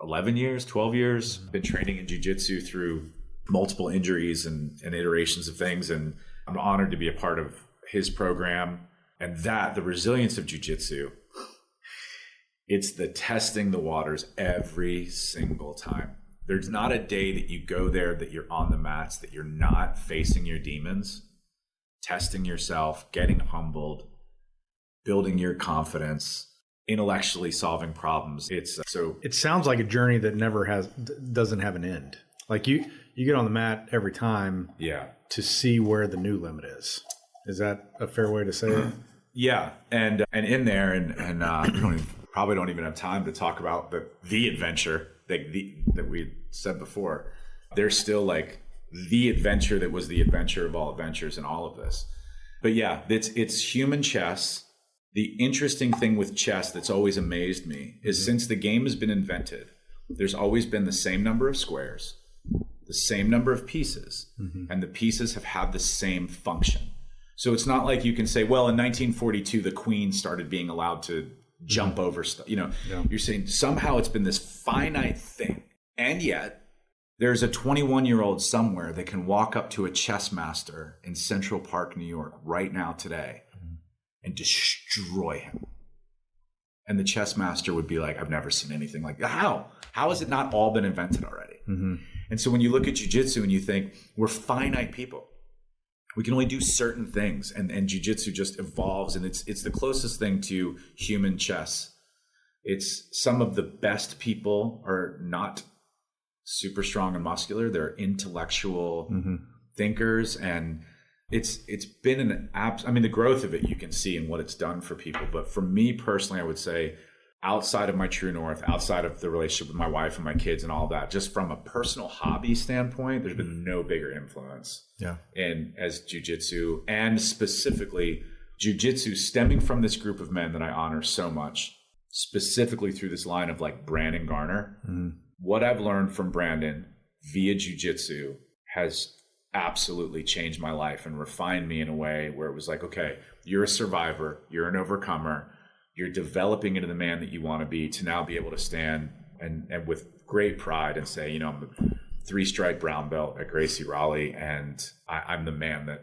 11 years, 12 years. Been training in jiu-jitsu through multiple injuries and iterations of things. And I'm honored to be a part of his program. And the resilience of jiu-jitsu, it's the testing the waters every single time. There's not a day that you go there that you're on the mats, that you're not facing your demons, testing yourself, getting humbled, building your confidence, intellectually solving problems. It sounds like a journey that doesn't have an end. Like you get on the mat every time to see where the new limit is. Is that a fair way to say it? Yeah. And in there, and we probably don't even have time to talk about the adventure that we said before. There's still like the adventure that was the adventure of all adventures in all of this. But yeah, it's human chess. The interesting thing with chess that's always amazed me is since the game has been invented, there's always been the same number of squares, the same number of pieces, and the pieces have had the same function. So it's not like you can say, well, in 1942, the queen started being allowed to jump over stuff. You're saying somehow it's been this finite thing. And yet there's a 21-year-old somewhere that can walk up to a chess master in Central Park, New York right now today and destroy him. And the chess master would be like, I've never seen anything like that. How has it not all been invented already? And so when you look at jiu-jitsu and you think we're finite people, we can only do certain things, and jiu-jitsu just evolves, and it's the closest thing to human chess. It's some of the best people are not super strong and muscular. They're intellectual thinkers, and it's been the growth of it you can see in what it's done for people. But for me personally, I would say outside of my true north, outside of the relationship with my wife and my kids and all that, just from a personal hobby standpoint, there's been no bigger influence as jiu-jitsu, and specifically jiu-jitsu stemming from this group of men that I honor so much, specifically through this line of like Brandon Garner. What I've learned from Brandon via jiu-jitsu has absolutely changed my life and refined me in a way where it was like, okay, you're a survivor, you're an overcomer, you're developing into the man that you want to be, to now be able to stand and with great pride and say, I'm a 3-stripe brown belt at Gracie Raleigh, and I'm the man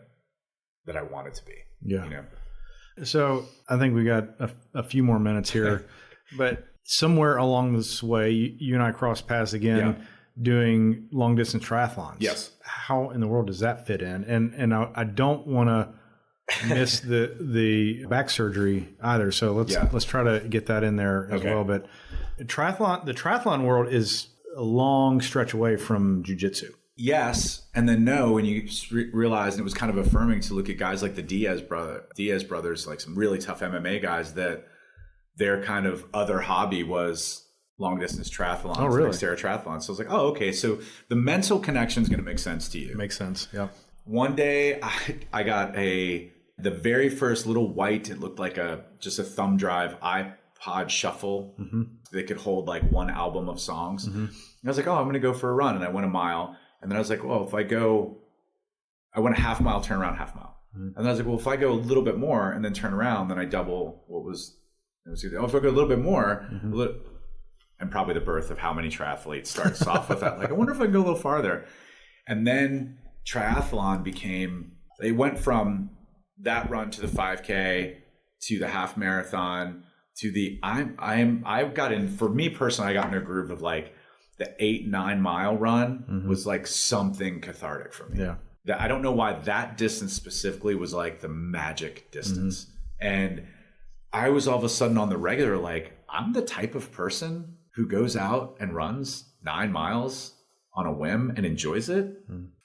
that I wanted to be. Yeah. So I think we got a few more minutes here, but somewhere along this way, you and I crossed paths again doing long distance triathlons. Yes. How in the world does that fit in? And I don't want to miss the back surgery either. So let's try to get that in there as well. But the triathlon world is a long stretch away from jiu-jitsu. Yes, and then no, when you realize, and it was kind of affirming to look at guys like the Diaz brothers, like some really tough MMA guys, that their kind of other hobby was long distance triathlons, Xterra triathlons. So I was like, oh, okay. So the mental connection is going to make sense to you. It makes sense. Yeah. One day I got the very first little white, it looked like just a thumb drive iPod shuffle that could hold like one album of songs. And I was like, oh, I'm going to go for a run. And I went a mile. And then I was like, well, I went a half mile, turn around, half mile. And then I was like, well, if I go a little bit more and then turn around, then I double if I go a little bit more, and probably the birth of how many triathletes starts off with that. Like, I wonder if I can go a little farther. And then triathlon they went from that run to the 5K to the half marathon to I've got in, for me personally, I got in a groove of like the 8-9 mile run was like something cathartic for me. Yeah. I don't know why that distance specifically was like the magic distance. And I was all of a sudden on the regular, like, I'm the type of person who goes out and runs 9 miles on a whim and enjoys it.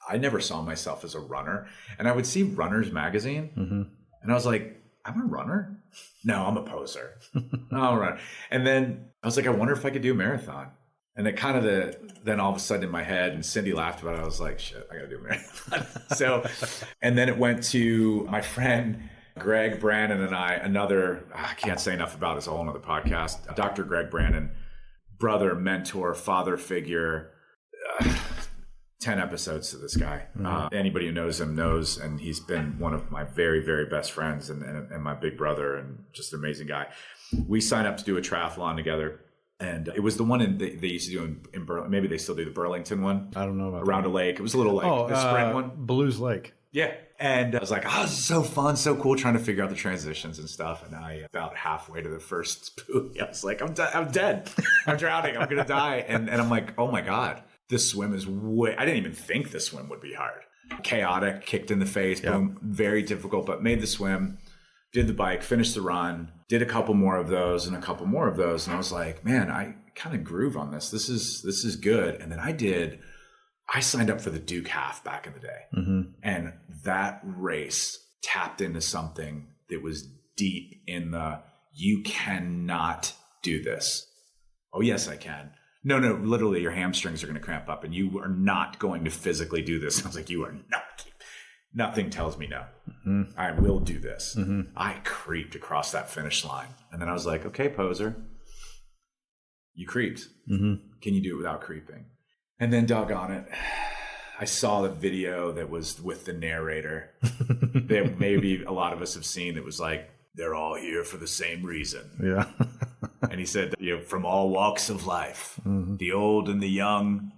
I never saw myself as a runner. And I would see Runner's Magazine and I was like, I'm a runner? No, I'm a poser. I'll run. And then I was like, I wonder if I could do a marathon. And it kind of then all of a sudden in my head, and Cindy laughed about it, I was like, shit, I got to do a marathon. So, and then it went to my friend, Greg Brannon, and I can't say enough about this, a whole other podcast, Dr. Greg Brannon, brother, mentor, father figure, 10 episodes to this guy. Anybody who knows him knows, and he's been one of my very, very best friends and my big brother, and just an amazing guy. We signed up to do a triathlon together. And it was the one they used to do in Burlington. Maybe they still do the Burlington one. I don't know about around that. A lake. It was a little lake. The sprint one. Blues Lake. Yeah. And I was like, oh, this is so fun, so cool, trying to figure out the transitions and stuff. And I, about halfway to the first buoy, I was like, I'm dead. I'm drowning. I'm going to die. And I'm like, oh my God, this swim is I didn't even think this swim would be hard. Chaotic, kicked in the face, boom, very difficult, but made the swim, did the bike, finished the run, did a couple more of those and a couple more of those. And I was like, man, I kind of groove on this. This is good. And then I signed up for the Duke Half back in the day. And that race tapped into something that was deep in you cannot do this. Oh, yes, I can. No, literally your hamstrings are going to cramp up and you are not going to physically do this. I was like, you are not. Nothing tells me no. I will do this. I creeped across that finish line. And then I was like, okay, poser, you creeped. Can you do it without creeping? And then doggone it, I saw the video that was with the narrator that maybe a lot of us have seen that was like, they're all here for the same reason. Yeah. And he said, from all walks of life, the old and the young.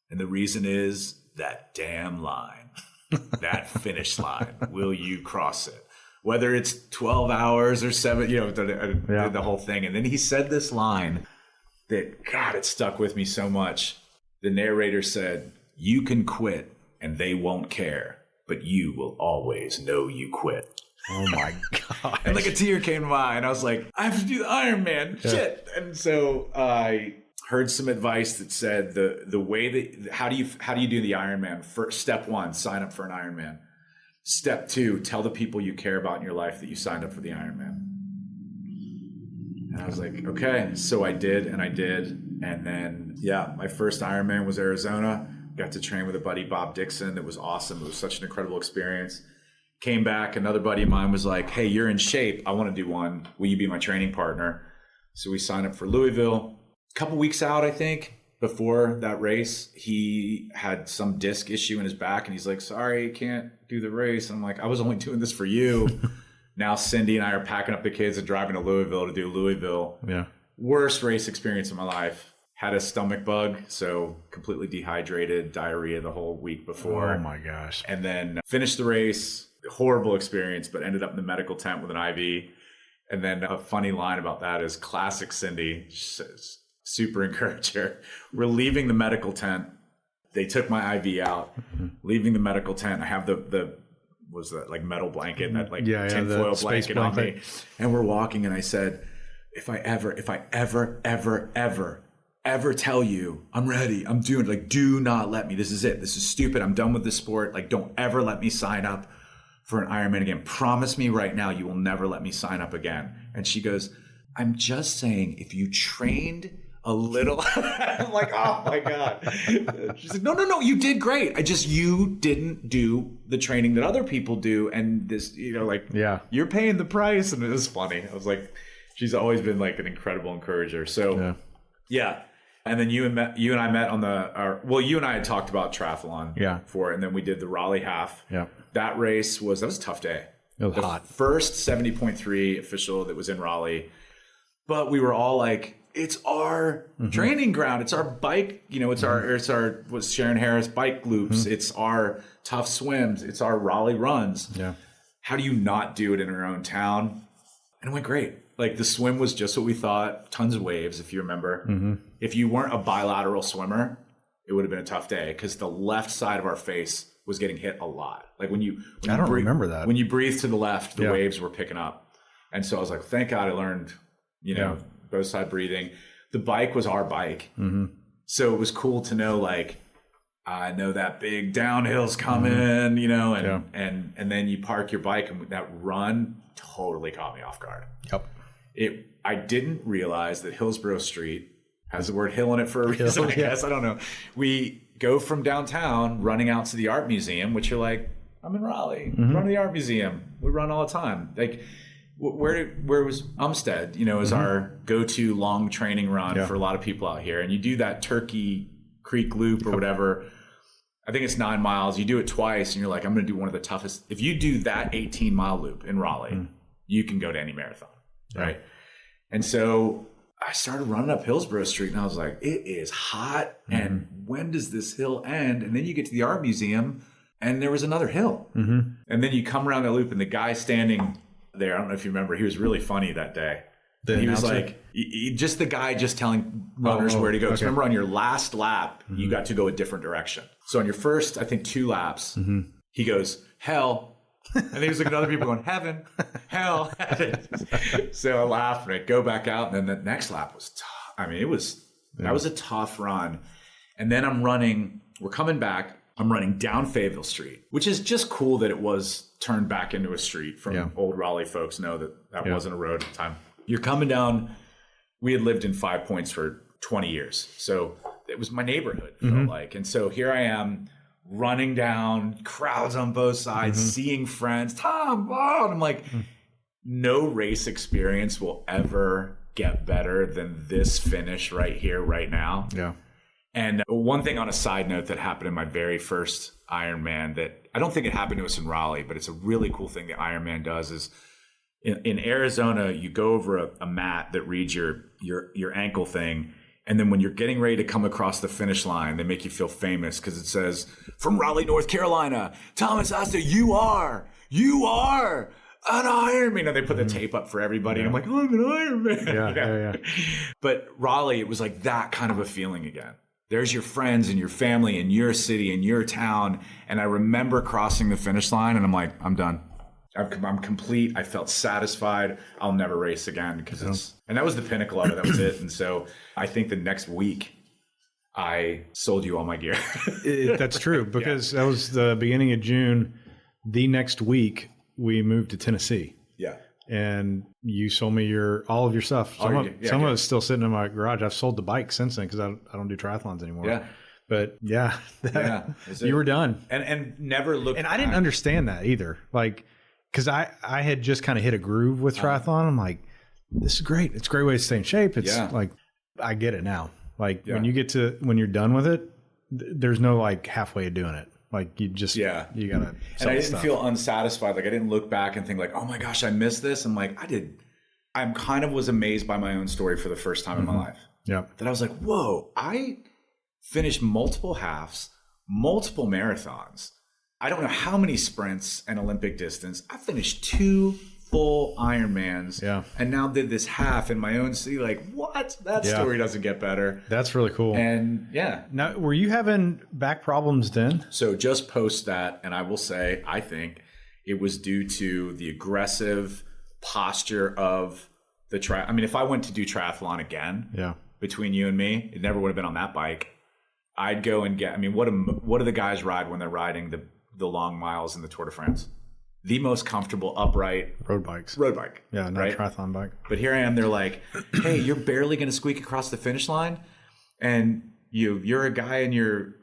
And the reason is that damn line. That finish line, will you cross it? Whether it's 12 hours or 7, the whole thing. And then he said this line that, God, it stuck with me so much. The narrator said, you can quit and they won't care, but you will always know you quit. Oh my God. And like a tear came to my eye and I was like, I have to do the Ironman. Shit. And so I heard some advice that said the way that how do you do the Ironman? First, step 1, sign up for an Ironman. Step 2, tell the people you care about in your life that you signed up for the Ironman. And I was like, okay. So I did. And then, my first Ironman was Arizona. Got to train with a buddy, Bob Dixon. That was awesome. It was such an incredible experience. Came back. Another buddy of mine was like, hey, you're in shape. I want to do one. Will you be my training partner? So we signed up for Louisville. A couple weeks out, I think, before that race, he had some disc issue in his back. And he's like, sorry, can't do the race. I'm like, I was only doing this for you. Now Cindy and I are packing up the kids and driving to Louisville to do Louisville. Yeah. Worst race experience of my life. Had a stomach bug, so completely dehydrated, diarrhea the whole week before. Oh my gosh. And then finished the race, horrible experience, but ended up in the medical tent with an IV. And then a funny line about that is classic Cindy, super encourager. We're leaving the medical tent. They took my IV out, leaving the medical tent. I have the was that like metal blanket and that like tinfoil blanket on me. And we're walking and I said, if I ever tell you I'm ready, I'm doing it, like, do not let me. This is it. This is stupid. I'm done with this sport. Like, don't ever let me sign up for an Ironman again. Promise me right now you will never let me sign up again. And she goes, I'm just saying, if you trained a little. I'm like, oh my God. She's like, no, you did great. You didn't do the training that other people do. And this, you're paying the price. And it was funny. I was like, she's always been like an incredible encourager. So yeah. And then you and I met on you and I had talked about triathlon before, and then we did the Raleigh half. Yeah. That race was a tough day. It was hot. First 70.3 official that was in Raleigh. But we were all like, it's our training ground. It's our bike, it's our was Sharon Harris bike loops. It's our tough swims. It's our Raleigh runs. Yeah. How do you not do it in our own town? And it went great. Like the swim was just what we thought. Tons of waves, if you remember. If you weren't a bilateral swimmer, it would have been a tough day because the left side of our face was getting hit a lot. Like when you remember that. When you breathe to the left, the waves were picking up. And so I was like, thank God I learned, both side breathing. The bike was our bike. So it was cool to know, like, I know that big downhill's coming, and then you park your bike, and that run totally caught me off guard. Yep. I didn't realize that Hillsborough Street has the word hill in it for a reason, I guess. I don't know. We go from downtown running out to the art museum, which you're like, I'm in Raleigh, run to the art museum. We run all the time. Like, where was Umstead, is our go-to long training run for a lot of people out here. And you do that Turkey Creek loop or whatever. I think it's 9 miles. You do it twice and you're like, I'm going to do one of the toughest. If you do that 18-mile loop in Raleigh, you can go to any marathon, right? And so I started running up Hillsborough Street and I was like, it is hot. And when does this hill end? And then you get to the art museum and there was another hill. And then you come around the loop and the guy standing there, I don't know if you remember, he was really funny that day. He was like, just the guy just telling runners where to go. Because remember, on your last lap, you got to go a different direction. So on your first, I think 2 laps, he goes, hell. And then he was looking at other people going, heaven, hell, heaven. So I laughed and I go back out. And then the next lap was tough. I mean, that was a tough run. And then we're coming back. I'm running down Fayetteville Street, which is just cool that it was turned back into a street. From old Raleigh folks know that wasn't a road at the time. You're coming down. We had lived in 5 Points for 20 years. So it was my neighborhood, felt like. And so here I am running down, crowds on both sides, seeing friends. Tom, wow. And I'm like, no race experience will ever get better than this finish right here, right now. Yeah. And one thing on a side note that happened in my very first Ironman that I don't think it happened to us in Raleigh, but it's a really cool thing that Ironman does is in Arizona, you go over a mat that reads your ankle thing. And then when you're getting ready to come across the finish line, they make you feel famous because it says, from Raleigh, North Carolina, Thom Asta, you are an Ironman. And they put the tape up for everybody. And I'm like, I'm an Ironman. But Raleigh, it was like that kind of a feeling again. There's your friends and your family in your city and your town. And I remember crossing the finish line and I'm like, I'm done. I'm complete. I felt satisfied. I'll never race again because and that was the pinnacle of it. That was it. And so I think the next week I sold you all my gear. That's true because that was the beginning of June. The next week we moved to Tennessee. Yeah. And you sold me all of your stuff. Some of it's still sitting in my garage. I've sold the bike since then because I don't do triathlons anymore. Yeah. But you were done. And never looked And I didn't understand that either. Like, because I had just kind of hit a groove with triathlon. I'm like, this is great. It's a great way to stay in shape. It's like, I get it now. Like when you're done with it, there's no like halfway of doing it. Like you just, you gotta. And I didn't feel unsatisfied. Like I didn't look back and think like, oh my gosh, I missed this. I'm like, I kind of was amazed by my own story for the first time in my life. Yeah. That I was like, whoa, I finished multiple halves, multiple marathons. I don't know how many sprints and Olympic distance. I finished 2 full Ironmans and now did this half in my own city. Like, what? That story doesn't get better. That's really cool. And Now, were you having back problems then? So just post that. And I will say, I think it was due to the aggressive posture of the I mean, if I went to do triathlon again, between you and me, it never would have been on that bike. I'd go and get, I mean, what do the guys ride when they're riding the long miles in the Tour de France? The most comfortable upright road bike. Yeah, not a triathlon bike. But here I am. They're like, "Hey, you're barely going to squeak across the finish line, and you're a guy in your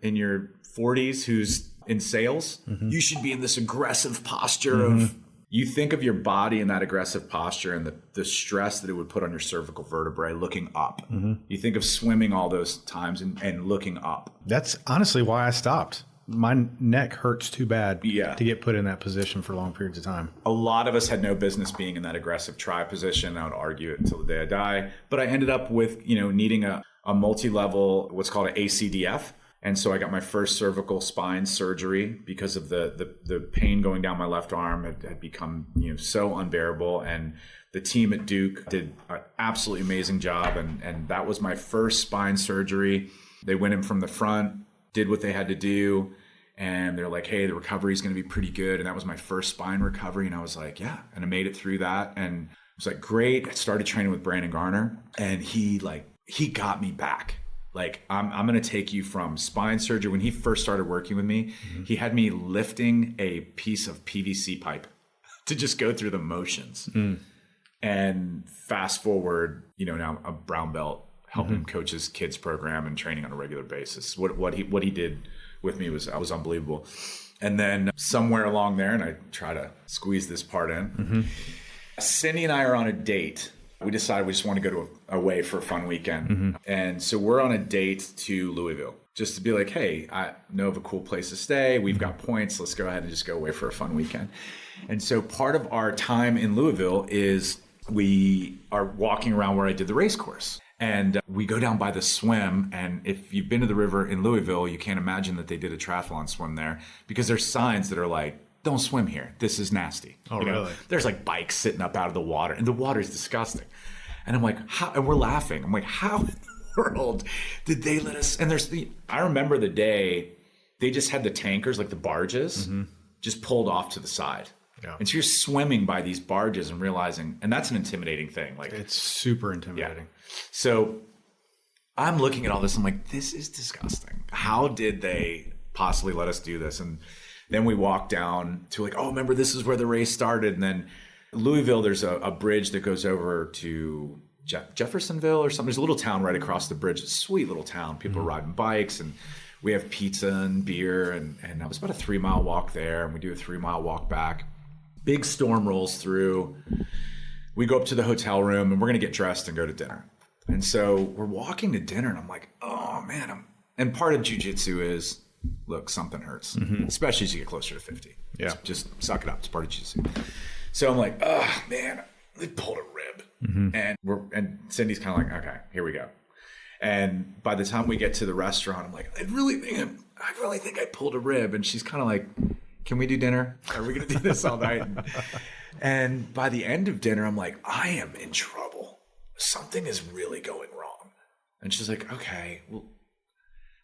40s who's in sales. You should be in this aggressive posture of." You think of your body in that aggressive posture and the stress that it would put on your cervical vertebrae looking up. You think of swimming all those times and looking up. That's honestly why I stopped. my neck hurts too bad Yeah. to get put in that position for long periods of time. A lot of us had no business being in that aggressive try position. I would argue it until the day I die. But I ended up with, needing a multi-level, what's called an ACDF. And so I got my first cervical spine surgery because of the pain going down my left arm had become, so unbearable. And the team at Duke did an absolutely amazing job. And that was my first spine surgery. They went in from the front, did what they had to do. And they're like, hey, the recovery is going to be pretty good. And that was my first spine recovery. And I was like, yeah. And I made it through that. And it was like, great. I started training with Brandon Garner. And he got me back. Like, I'm going to take you from spine surgery. When he first started working with me, he had me lifting a piece of PVC pipe to just go through the motions. And fast forward, now a brown belt, helping coach his kids program and training on a regular basis. What he did with me was unbelievable. And then somewhere along there, and I try to squeeze this part in, Cindy and I are on a date. We decided we just want to go away for a fun weekend. And so we're on a date to Louisville just to be like, hey, I know of a cool place to stay. We've got points. Let's go ahead and just go away for a fun weekend. And so part of our time in Louisville is we are walking around where I did the race course. And we go down by the swim. And if you've been to the river in Louisville, you can't imagine that they did a triathlon swim there because there's signs that are like, don't swim here. This is nasty. Oh, really? There's like bikes sitting up out of the water and the water is disgusting. And I'm like, how? And we're laughing. I'm like, how in the world did they let us? And I remember the day they just had the tankers, like the barges, just pulled off to the side. Yeah. And so you're swimming by these barges and realizing, and that's an intimidating thing. Like, it's super intimidating. Yeah. So I'm looking at all this. I'm like, this is disgusting. How did they possibly let us do this? And then we walk down to like, oh, remember, this is where the race started. And then Louisville, there's a bridge that goes over to Jeffersonville or something. There's a little town right across the bridge. It's a sweet little town. People are riding bikes and we have pizza and beer. And it was about a 3-mile walk there. And we do a 3-mile walk back. Big storm rolls through. We go up to the hotel room and we're going to get dressed and go to dinner. And so we're walking to dinner and I'm like, oh man. And part of jiu-jitsu is, look, something hurts, especially as you get closer to 50. Yeah. Just suck it up. It's part of jiu-jitsu. So I'm like, oh man, they pulled a rib. And Cindy's kind of like, okay, here we go. And by the time we get to the restaurant, I'm like, I really think I pulled a rib. And she's kind of like, can we do dinner? Are we going to do this all night? And by the end of dinner, I'm like, I am in trouble. Something is really going wrong. And she's like, okay, well,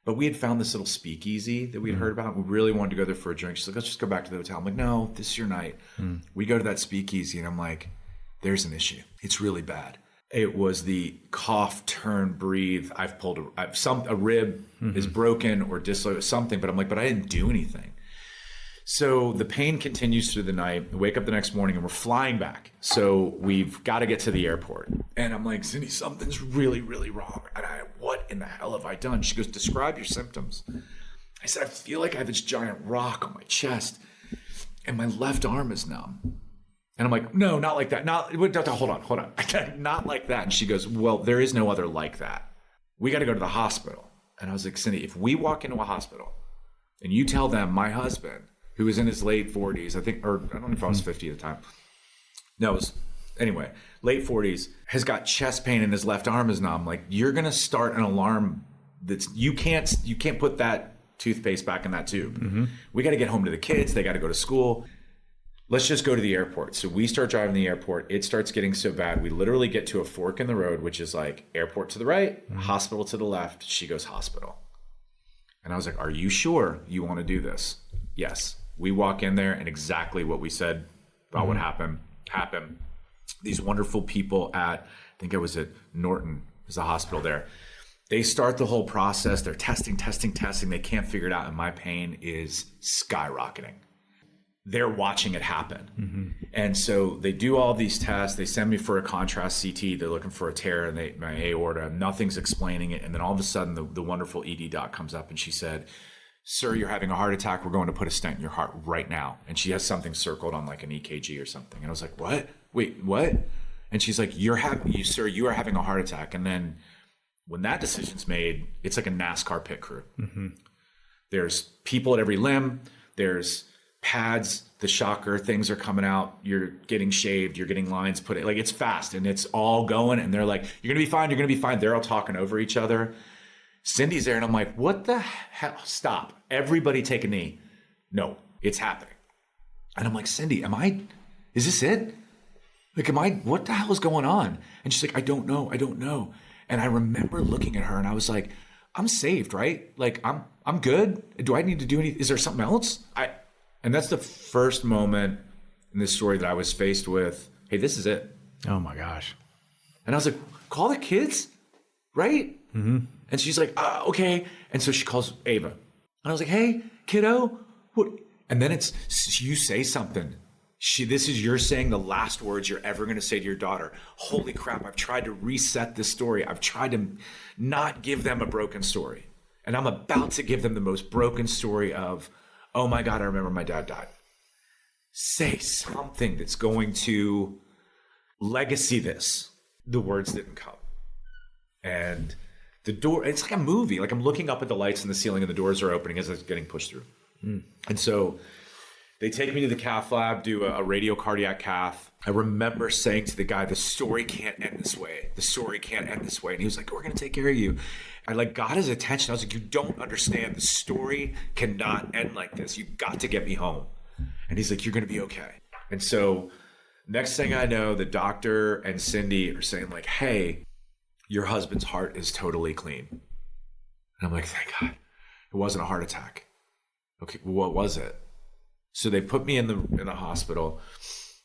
but we had found this little speakeasy that we had heard about. We really wanted to go there for a drink. She's like, let's just go back to the hotel. I'm like, no, this is your night. We go to that speakeasy and I'm like, there's an issue. It's really bad. It was the cough, turn, breathe. I've pulled a rib is broken or dislocated, something. But I'm like, but I didn't do anything. So the pain continues through the night. We wake up the next morning and we're flying back. So we've got to get to the airport. And I'm like, Cindy, something's really, really wrong. And what in the hell have I done? She goes, describe your symptoms. I said, I feel like I have this giant rock on my chest and my left arm is numb. And I'm like, no, not like that. Hold on. Not like that. And she goes, well, there is no other like that. We got to go to the hospital. And I was like, Cindy, if we walk into a hospital and you tell them my husband, who was in his late 40s, I think, or I don't know if I was 50 at the time. No, it was, anyway, late 40s, has got chest pain and his left arm is numb. Like, you're going to start an alarm that's, you can't put that toothpaste back in that tube. We got to get home to the kids. They got to go to school. Let's just go to the airport. So we start driving to the airport. It starts getting so bad. We literally get to a fork in the road, which is like airport to the right, hospital to the left. She goes, hospital. And I was like, are you sure you want to do this? Yes. We walk in there and exactly what we said about what happened. These wonderful people at, I think I was at Norton, there's a hospital there. They start the whole process. They're testing. They can't figure it out. And my pain is skyrocketing. They're watching it happen. And so they do all these tests. They send me for a contrast CT. They're looking for a tear in my aorta. Nothing's explaining it. And then all of a sudden, the wonderful ED doc comes up and she said, sir, you're having a heart attack. We're going to put a stent in your heart right now. And she has something circled on like an EKG or something. And I was like, what? Wait, what? And she's like, sir, you are having a heart attack. And then when that decision's made, it's like a NASCAR pit crew. There's people at every limb. There's pads, the shocker, things are coming out. You're getting shaved. You're getting lines put in. Like, it's fast and it's all going. And they're like, you're going to be fine. You're going to be fine. They're all talking over each other. Cindy's there. And I'm like, what the hell? Stop. Everybody take a knee. No, it's happening. And I'm like, Cindy, is this it? Like, what the hell is going on? And she's like, I don't know. And I remember looking at her and I was like, I'm saved, right? Like, I'm good. Do I need to do anything? Is there something else? And that's the first moment in this story that I was faced with, hey, this is it. Oh my gosh. And I was like, call the kids, right? Mm-hmm. And she's like, okay. And so she calls Ava. And I was like, hey, kiddo, what? And then you say something. You're saying the last words you're ever going to say to your daughter. Holy crap, I've tried to reset this story. I've tried to not give them a broken story. And I'm about to give them the most broken story of, oh my God, I remember my dad died. Say something that's going to legacy this. The words didn't come. And the door, it's like a movie. Like, I'm looking up at the lights in the ceiling and the doors are opening as it's getting pushed through. And so they take me to the cath lab, do a radiocardiac cath. I remember saying to the guy, the story can't end this way. The story can't end this way. And he was like, we're going to take care of you. I got his attention. I was like, you don't understand. The story cannot end like this. You got to get me home. And he's like, you're going to be okay. And so next thing I know, the doctor and Cindy are saying like, hey, your husband's heart is totally clean. And I'm like, thank God. It wasn't a heart attack. Okay, what was it? So they put me in the hospital.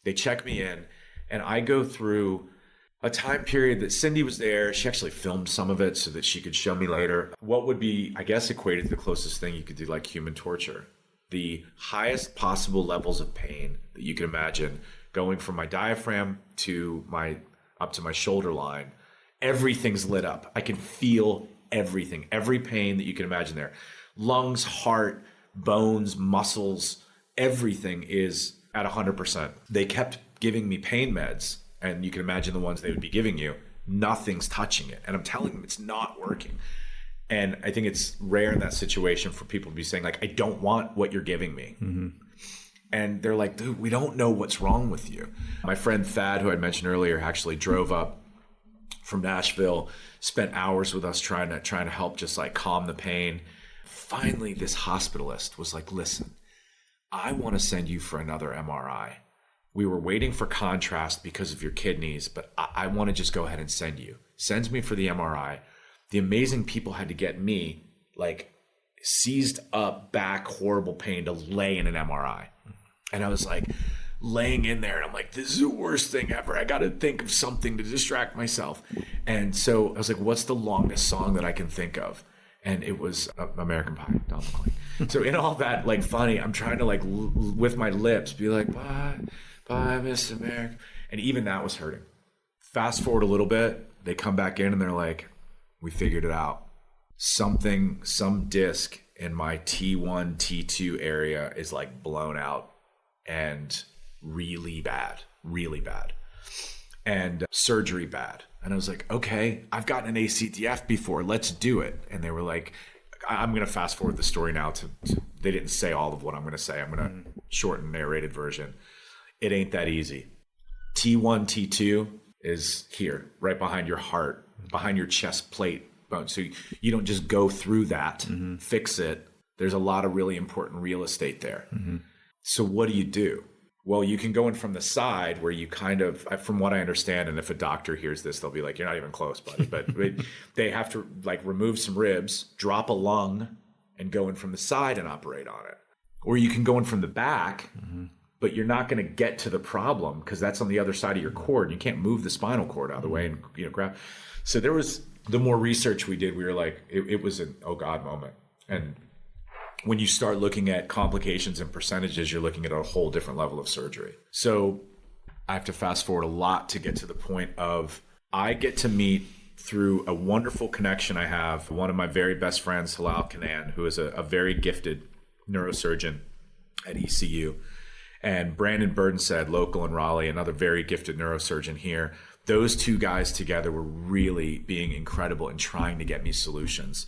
They check me in, and I go through a time period that Cindy was there. She actually filmed some of it so that she could show me later. What would be, I guess, equated to the closest thing you could do, like human torture. The highest possible levels of pain that you can imagine, going from my diaphragm up to my shoulder line. Everything's lit up. I can feel everything, every pain that you can imagine there. Lungs, heart, bones, muscles, everything is at 100%. They kept giving me pain meds, and you can imagine the ones they would be giving you. Nothing's touching it. And I'm telling them it's not working. And I think it's rare in that situation for people to be saying, like, I don't want what you're giving me. Mm-hmm. And they're like, dude, we don't know what's wrong with you. My friend Thad, who I mentioned earlier, actually drove up from Nashville, spent hours with us trying to help just like calm the pain. Finally, this hospitalist was like, listen, I want to send you for another MRI. We were waiting for contrast because of your kidneys, but I want to just go ahead and send you. Sends me for the MRI. The amazing people had to get me like seized up back, horrible pain to lay in an MRI. And I was like laying in there and I'm like, this is the worst thing ever. I got to think of something to distract myself. And so I was like, what's the longest song that I can think of? And it was American Pie, Don McLean. So in all that, like, funny, I'm trying to like with my lips be like, bye, Miss America. And even that was hurting. Fast forward a little bit, they come back in and they're like, we figured it out. Some disc in my T1, T2 area is like blown out and really bad. And surgery bad. And I was like, okay, I've gotten an ACDF before. Let's do it. And they were like, I'm going to fast forward the story now to they didn't say all of what I'm going to say. I'm going to shorten narrated version. It ain't that easy. T1, T2 is here, right behind your heart, behind your chest plate bone. So you don't just go through that, fix it. There's a lot of really important real estate there. Mm-hmm. So what do? Well, you can go in from the side where you kind of, from what I understand, and if a doctor hears this, they'll be like, you're not even close, buddy. But they have to like remove some ribs, drop a lung, and go in from the side and operate on it. Or you can go in from the back, but you're not going to get to the problem because that's on the other side of your cord. You can't move the spinal cord out of the way and grab. So there was, the more research we did, we were like, it was an oh God moment. And when you start looking at complications and percentages, you're looking at a whole different level of surgery. So I have to fast forward a lot to get to the point of I get to meet through a wonderful connection I have, one of my very best friends, Halal Kanan, who is a very gifted neurosurgeon at ECU, and Brandon Burdenstead, local in Raleigh, another very gifted neurosurgeon here. Those two guys together were really being incredible in trying to get me solutions.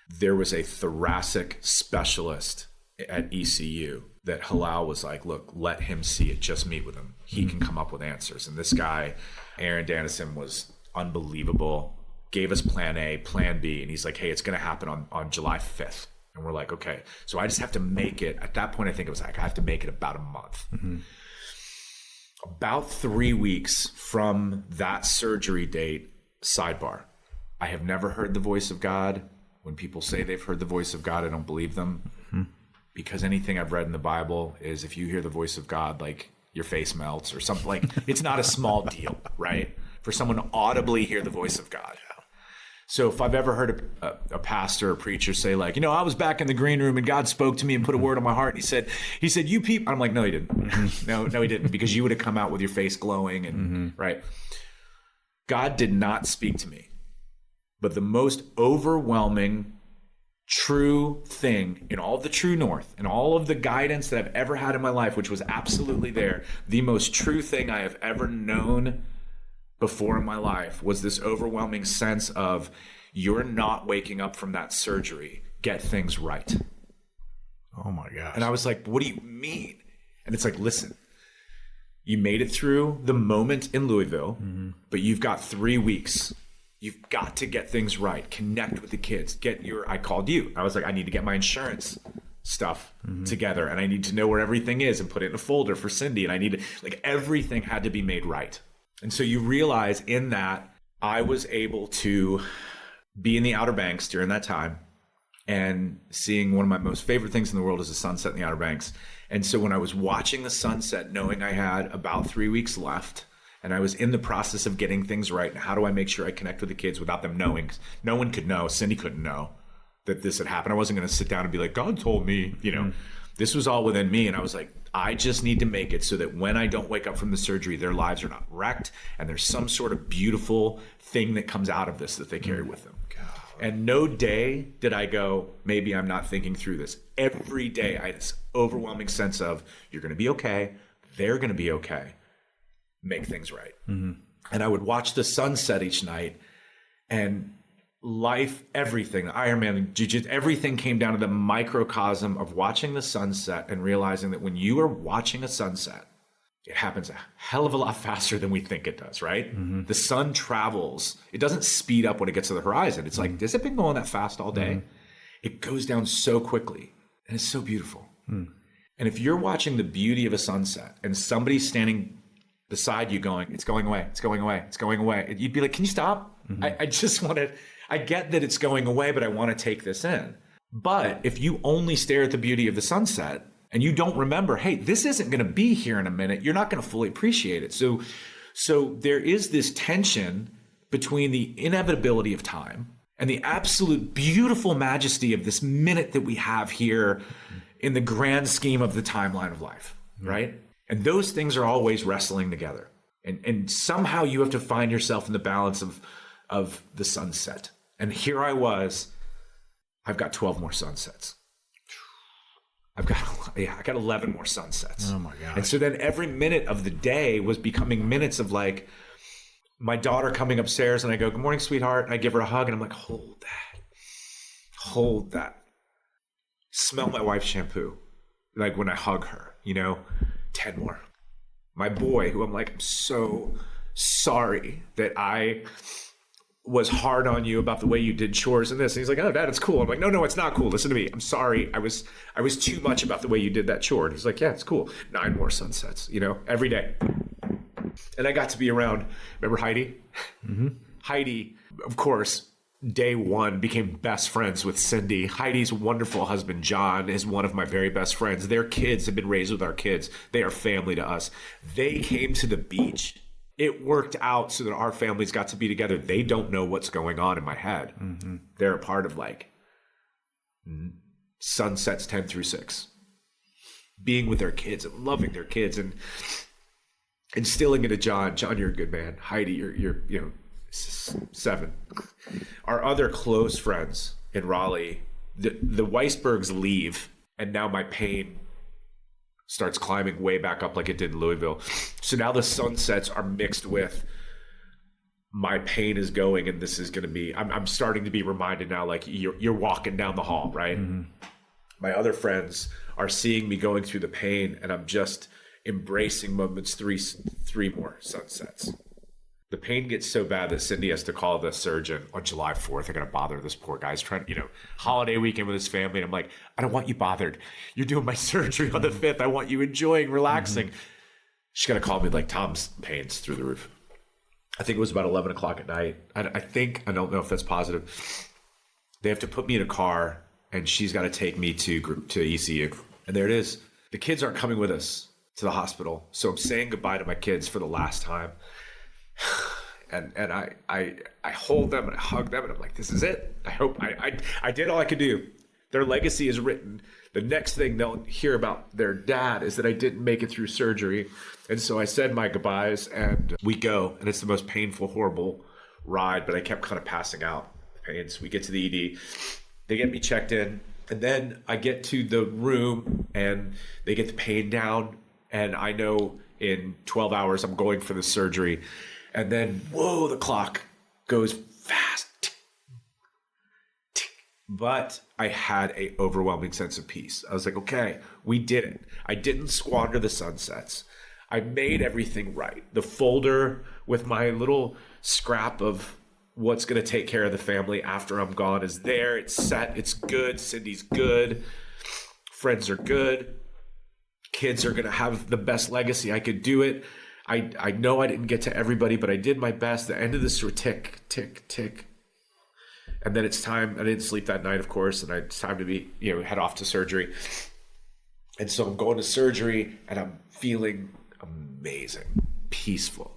There was a thoracic specialist at ECU that Halal was like, look, let him see it. Just meet with him. He can come up with answers. And this guy, Aaron Dannison, was unbelievable. Gave us plan A, plan B. And he's like, hey, it's going to happen on July 5th. And we're like, okay. So I just have to make it. At that point, I think it was like, I have to make it about a month. About 3 weeks from that surgery date, sidebar, I have never heard the voice of God. When people say they've heard the voice of God, I don't believe them. Because anything I've read in the Bible is if you hear the voice of God, like your face melts or something. Like, it's not a small deal, right? For someone to audibly hear the voice of God. So if I've ever heard a pastor or preacher say like, I was back in the green room and God spoke to me and put a word on my heart. And he said, you people, I'm like, no, he didn't. No, he didn't. Because you would have come out with your face glowing and right. God did not speak to me. But the most overwhelming true thing in all of the true north and all of the guidance that I've ever had in my life, which was absolutely there, the most true thing I have ever known before in my life was this overwhelming sense of, you're not waking up from that surgery. Get things right. Oh my gosh. And I was like, what do you mean? And it's like, listen, you made it through the moment in Louisville, but you've got 3 weeks. You've got to get things right. Connect with the kids. I called you. I was like, I need to get my insurance stuff together, and I need to know where everything is and put it in a folder for Cindy. And I need to, like, everything had to be made right. And so you realize in that I was able to be in the Outer Banks during that time and seeing one of my most favorite things in the world is the sunset in the Outer Banks. And so when I was watching the sunset, knowing I had about 3 weeks left, and I was in the process of getting things right, and how do I make sure I connect with the kids without them knowing? No one could know. Cindy couldn't know that this had happened. I wasn't going to sit down and be like, God told me, This was all within me. And I was like, I just need to make it so that when I don't wake up from the surgery, their lives are not wrecked, and there's some sort of beautiful thing that comes out of this that they carry with them. God. And no day did I go, maybe I'm not thinking through this. Every day I had this overwhelming sense of, you're going to be okay. They're going to be okay. Make things right. And I would watch the sunset each night, and life, everything, Ironman, jiu-jitsu, everything came down to the microcosm of watching the sunset and realizing that when you are watching a sunset, it happens a hell of a lot faster than we think it does, right? The sun travels. It doesn't speed up when it gets to the horizon. It's like, has it been going that fast all day? It goes down so quickly, and it's so beautiful. And if you're watching the beauty of a sunset and somebody's standing beside you going, it's going away, it's going away, it's going away, you'd be like, can you stop? I just want to, I get that it's going away, but I want to take this in. But if you only stare at the beauty of the sunset and you don't remember, hey, this isn't going to be here in a minute, you're not going to fully appreciate it. So there is this tension between the inevitability of time and the absolute beautiful majesty of this minute that we have here in the grand scheme of the timeline of life, right? And those things are always wrestling together. And somehow you have to find yourself in the balance of the sunset. And here I was, I've got 12 more sunsets. I got 11 more sunsets. Oh my gosh. And so then every minute of the day was becoming minutes of like my daughter coming upstairs, and I go, good morning, sweetheart. And I give her a hug, and I'm like, hold that. Smell my wife's shampoo. Like when I hug her, 10 more. My boy, who I'm like, I'm so sorry that I was hard on you about the way you did chores and this. And he's like, oh, Dad, it's cool. I'm like, no, it's not cool. Listen to me. I'm sorry. I was too much about the way you did that chore. And he's like, yeah, it's cool. 9 more sunsets, every day. And I got to be around, remember Heidi? Heidi, of course, day one became best friends with Cindy. Heidi's wonderful husband, John, is one of my very best friends. Their kids have been raised with our kids. They are family to us. They came to the beach. It worked out so that our families got to be together. They don't know what's going on in my head. They're a part of like sunsets 10 through 6. Being with their kids and loving their kids and instilling into John, you're a good man. Heidi, you're 7. Our other close friends in Raleigh, the Weisbergs leave, and now my pain starts climbing way back up like it did in Louisville. So now the sunsets are mixed with my pain is going, and this is going to be, I'm starting to be reminded now, like you're walking down the hall, right? Mm-hmm. My other friends are seeing me going through the pain, and I'm just embracing moments, three more sunsets. The pain gets so bad that Cindy has to call the surgeon on July 4th. I got to bother this poor guy. He's trying, holiday weekend with his family. And I'm like, I don't want you bothered. You're doing my surgery on the 5th. I want you enjoying, relaxing. Mm-hmm. She's got to call me like Tom's pain's through the roof. I think it was about 11 o'clock at night. I don't know if that's positive. They have to put me in a car, and she's got to take me to ECU. And there it is. The kids aren't coming with us to the hospital. So I'm saying goodbye to my kids for the last time. And I hold them and I hug them, and I'm like, this is it. I hope I did all I could do. Their legacy is written. The next thing they'll hear about their dad is that I didn't make it through surgery. And so I said my goodbyes, and we go, and it's the most painful, horrible ride, but I kept kind of passing out. Pains. We get to the ED. They get me checked in, and then I get to the room, and they get the pain down, and I know in 12 hours I'm going for the surgery. And then, whoa, the clock goes fast. Tick, tick. But I had an overwhelming sense of peace. I was like, okay, we did it. I didn't squander the sunsets. I made everything right. The folder with my little scrap of what's going to take care of the family after I'm gone is there. It's set. It's good. Cindy's good. Friends are good. Kids are going to have the best legacy. I could do it. I know I didn't get to everybody, but I did my best. The end of this story, tick, tick, tick. And then it's time. I didn't sleep that night, of course, and it's time to head off to surgery. And so I'm going to surgery, and I'm feeling amazing, peaceful.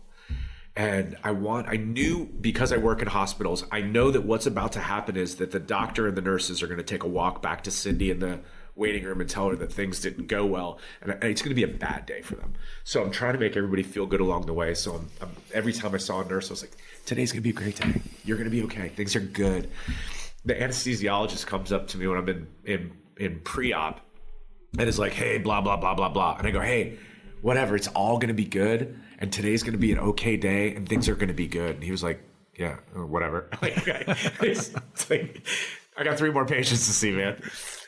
And I knew, because I work in hospitals, I know that what's about to happen is that the doctor and the nurses are going to take a walk back to Cindy in the waiting room and tell her that things didn't go well, and it's going to be a bad day for them. So I'm trying to make everybody feel good along the way. So I'm every time I saw a nurse, I was like, today's going to be a great day. You're going to be okay. Things are good. The anesthesiologist comes up to me when I'm in pre-op and is like, hey, blah, blah, blah, blah, blah. And I go, hey, whatever, it's all going to be good. And today's going to be an okay day, and things are going to be good. And he was like, yeah, whatever. It's like, I got 3 more patients to see, man.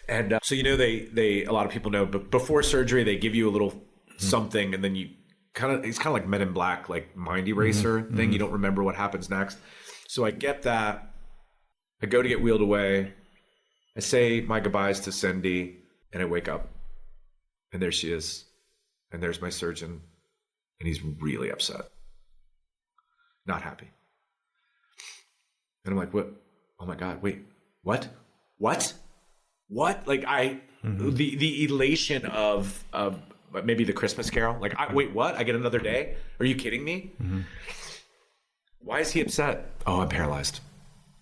And so, they a lot of people know, but before surgery, they give you a little something, and then it's kind of like Men in Black, like mind eraser thing. Mm-hmm. You don't remember what happens next. So I get that. I go to get wheeled away. I say my goodbyes to Cindy, and I wake up, and there she is. And there's my surgeon, and he's really upset. Not happy. And I'm like, what? Oh my God, wait, what? Like the elation of maybe the Christmas Carol. Like, wait, what? I get another day? Are you kidding me? Mm-hmm. Why is he upset? Oh, I'm paralyzed.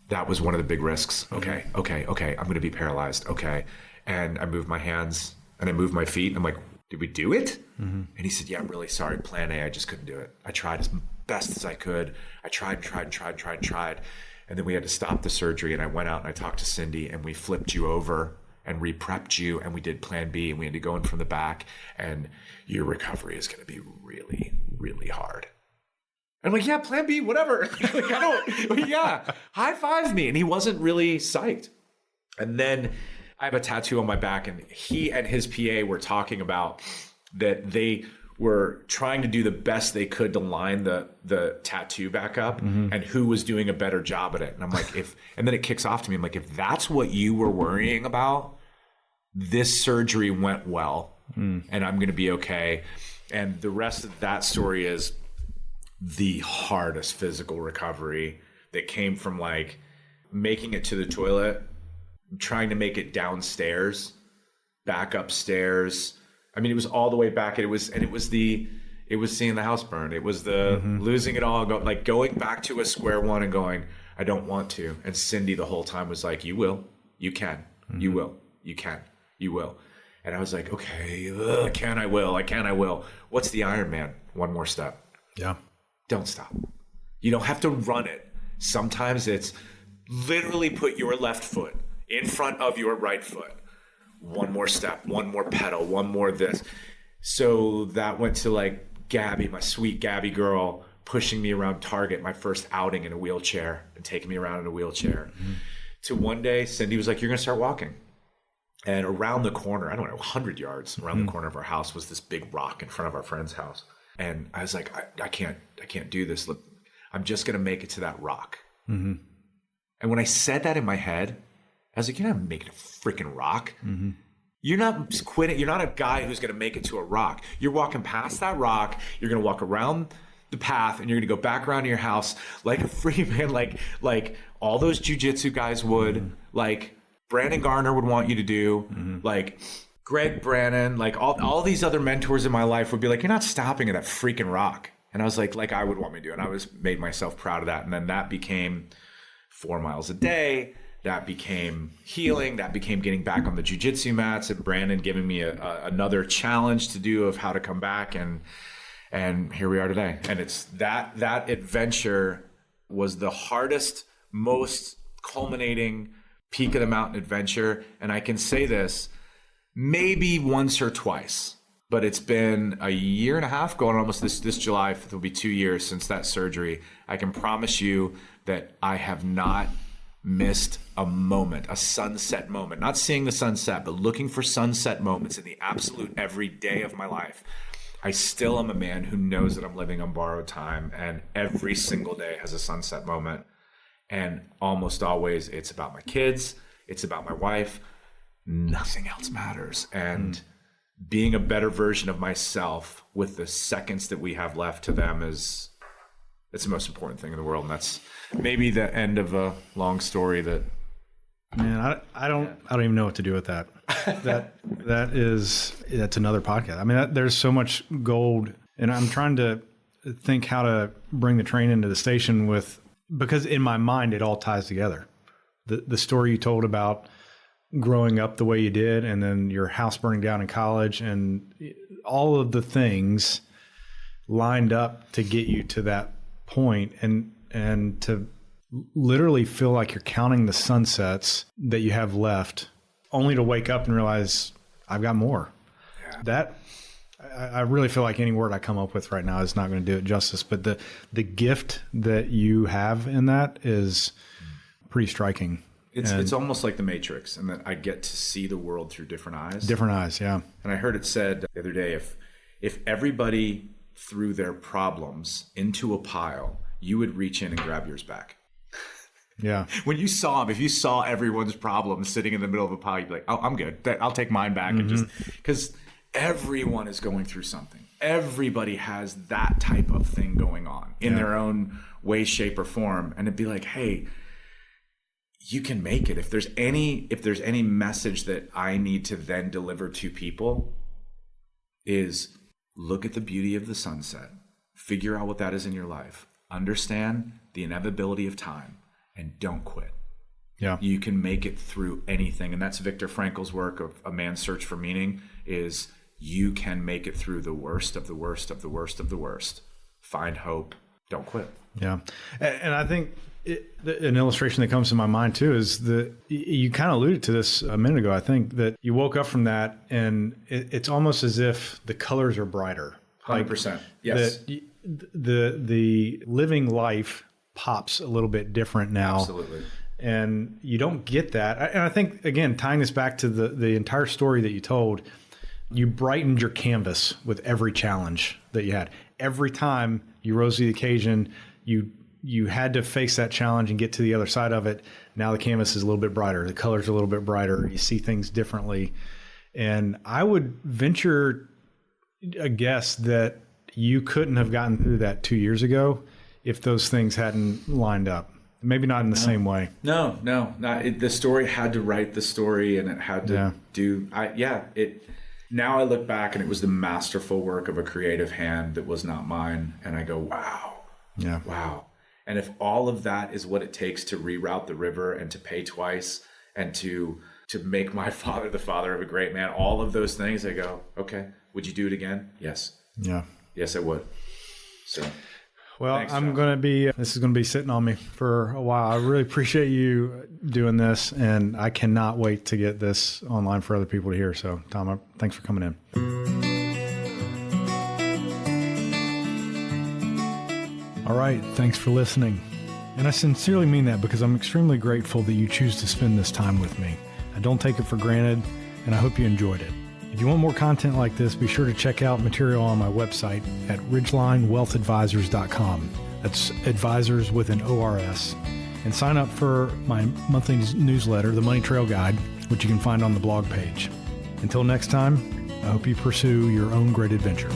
That was one of the big risks. Okay. I'm going to be paralyzed. Okay. And I moved my hands and I moved my feet. And I'm like, did we do it? Mm-hmm. And he said, yeah, I'm really sorry. Plan A, I just couldn't do it. I tried as best as I could. I tried. And then we had to stop the surgery, and I went out and I talked to Cindy, and we flipped you over and re-prepped you, and we did plan B, and we had to go in from the back, and your recovery is going to be really, really hard. And I'm like, yeah, plan B, whatever. High five me. And he wasn't really psyched. And then I have a tattoo on my back, and he and his PA were talking about that they were trying to do the best they could to line the tattoo back up, and who was doing a better job at it. And I'm like, and then it kicks off to me. I'm like, if that's what you were worrying about, this surgery went well, and I'm going to be okay. And the rest of that story is the hardest physical recovery that came from like making it to the toilet, trying to make it downstairs, back upstairs. I mean, it was all the way back. It was seeing the house burn. It was the losing it all, going back to a square one and going, I don't want to. And Cindy the whole time was like, you will, you can, you will, you can, you will. And I was like, okay, I can, I will. What's the Iron Man? One more step. Yeah. Don't stop. You don't have to run it. Sometimes it's literally put your left foot in front of your right foot. One more step, one more pedal, one more this. So that went to like Gabby, my sweet Gabby girl, pushing me around Target, my first outing in a wheelchair and taking me around in a wheelchair, to one day Cindy was like, you're going to start walking. And around the corner, I don't know, 100 yards around the corner of our house was this big rock in front of our friend's house. And I was like, I can't do this. Look, I'm just going to make it to that rock. And when I said that in my head, I was like, you're not making a freaking rock. You're not quitting. You're not a guy who's going to make it to a rock. You're walking past that rock. You're going to walk around the path, and you're going to go back around to your house like a free man, like all those jujitsu guys would, like Brandon Garner would want you to do, like Greg Brannon, like all these other mentors in my life would be like, you're not stopping at that freaking rock. And I was like I would want me to do. And I made myself proud of that. And then that became 4 miles a day. That became healing. That became getting back on the jiu-jitsu mats, and Brandon giving me another challenge to do of how to come back. And here we are today. And it's that adventure was the hardest, most culminating peak of the mountain adventure. And I can say this maybe once or twice, but it's been a year and a half, going almost this July, it will be 2 years since that surgery. I can promise you that I have not missed a moment, a sunset moment, not seeing the sunset, but looking for sunset moments in the absolute every day of my life. I still am a man who knows that I'm living on borrowed time, and every single day has a sunset moment. And almost always it's about my kids, it's about my wife, nothing else matters. And being a better version of myself with the seconds that we have left to them it's the most important thing in the world. And that's maybe the end of a long story that, man, I don't even know what to do with that. That's another podcast. I mean, there's so much gold, and I'm trying to think how to bring the train into the station because in my mind, it all ties together. The story you told about growing up the way you did, and then your house burning down in college, and all of the things lined up to get you to that point, and to literally feel like you're counting the sunsets that you have left, only to wake up and realize I've got more. Yeah. I really feel like any word I come up with right now is not going to do it justice, but the gift that you have in that is pretty striking. It's almost like the Matrix, and that I get to see the world through different eyes. Different eyes, yeah. And I heard it said the other day, if everybody threw their problems into a pile, you would reach in and grab yours back. Yeah. When you saw them, if you saw everyone's problems sitting in the middle of a pile, you'd be like, oh, I'm good. I'll take mine back. And just because everyone is going through something. Everybody has that type of thing going on in their own way, shape, or form. And it'd be like, hey, you can make it. If there's any message that I need to then deliver to people, is look at the beauty of the sunset, figure out what that is in your life, understand the inevitability of time, and don't quit. Yeah. You can make it through anything. And that's Viktor Frankl's work of A Man's Search for Meaning, is you can make it through the worst of the worst of the worst of the worst. Find hope. Don't quit. Yeah. And I think an illustration that comes to my mind too is that you kind of alluded to this a minute ago. I think that you woke up from that and it's almost as if the colors are brighter. 100%. Yes. The living life pops a little bit different now. Absolutely. And you don't get that. And I think, again, tying this back to the entire story that you told, you brightened your canvas with every challenge that you had. Every time you rose to the occasion, you had to face that challenge and get to the other side of it. Now the canvas is a little bit brighter. The colors are a little bit brighter. You see things differently. And I would venture a guess that you couldn't have gotten through that 2 years ago if those things hadn't lined up. Maybe not in the same way. No. The story had to write the story, and it had to do. Now I look back, and it was the masterful work of a creative hand that was not mine, and I go, wow. Yeah. Wow. And if all of that is what it takes to reroute the river and to pay twice and to make my father the father of a great man, all of those things, I go, okay, would you do it again? Yes. Yeah. Yes, I would. So. Well, thanks, this is going to be sitting on me for a while. I really appreciate you doing this, and I cannot wait to get this online for other people to hear. So, Thom, thanks for coming in. All right, thanks for listening. And I sincerely mean that because I'm extremely grateful that you choose to spend this time with me. I don't take it for granted, and I hope you enjoyed it. If you want more content like this, be sure to check out material on my website at ridgelinewealthadvisors.com. That's advisors with an ORS. And sign up for my monthly newsletter, The Money Trail Guide, which you can find on the blog page. Until next time, I hope you pursue your own great adventure.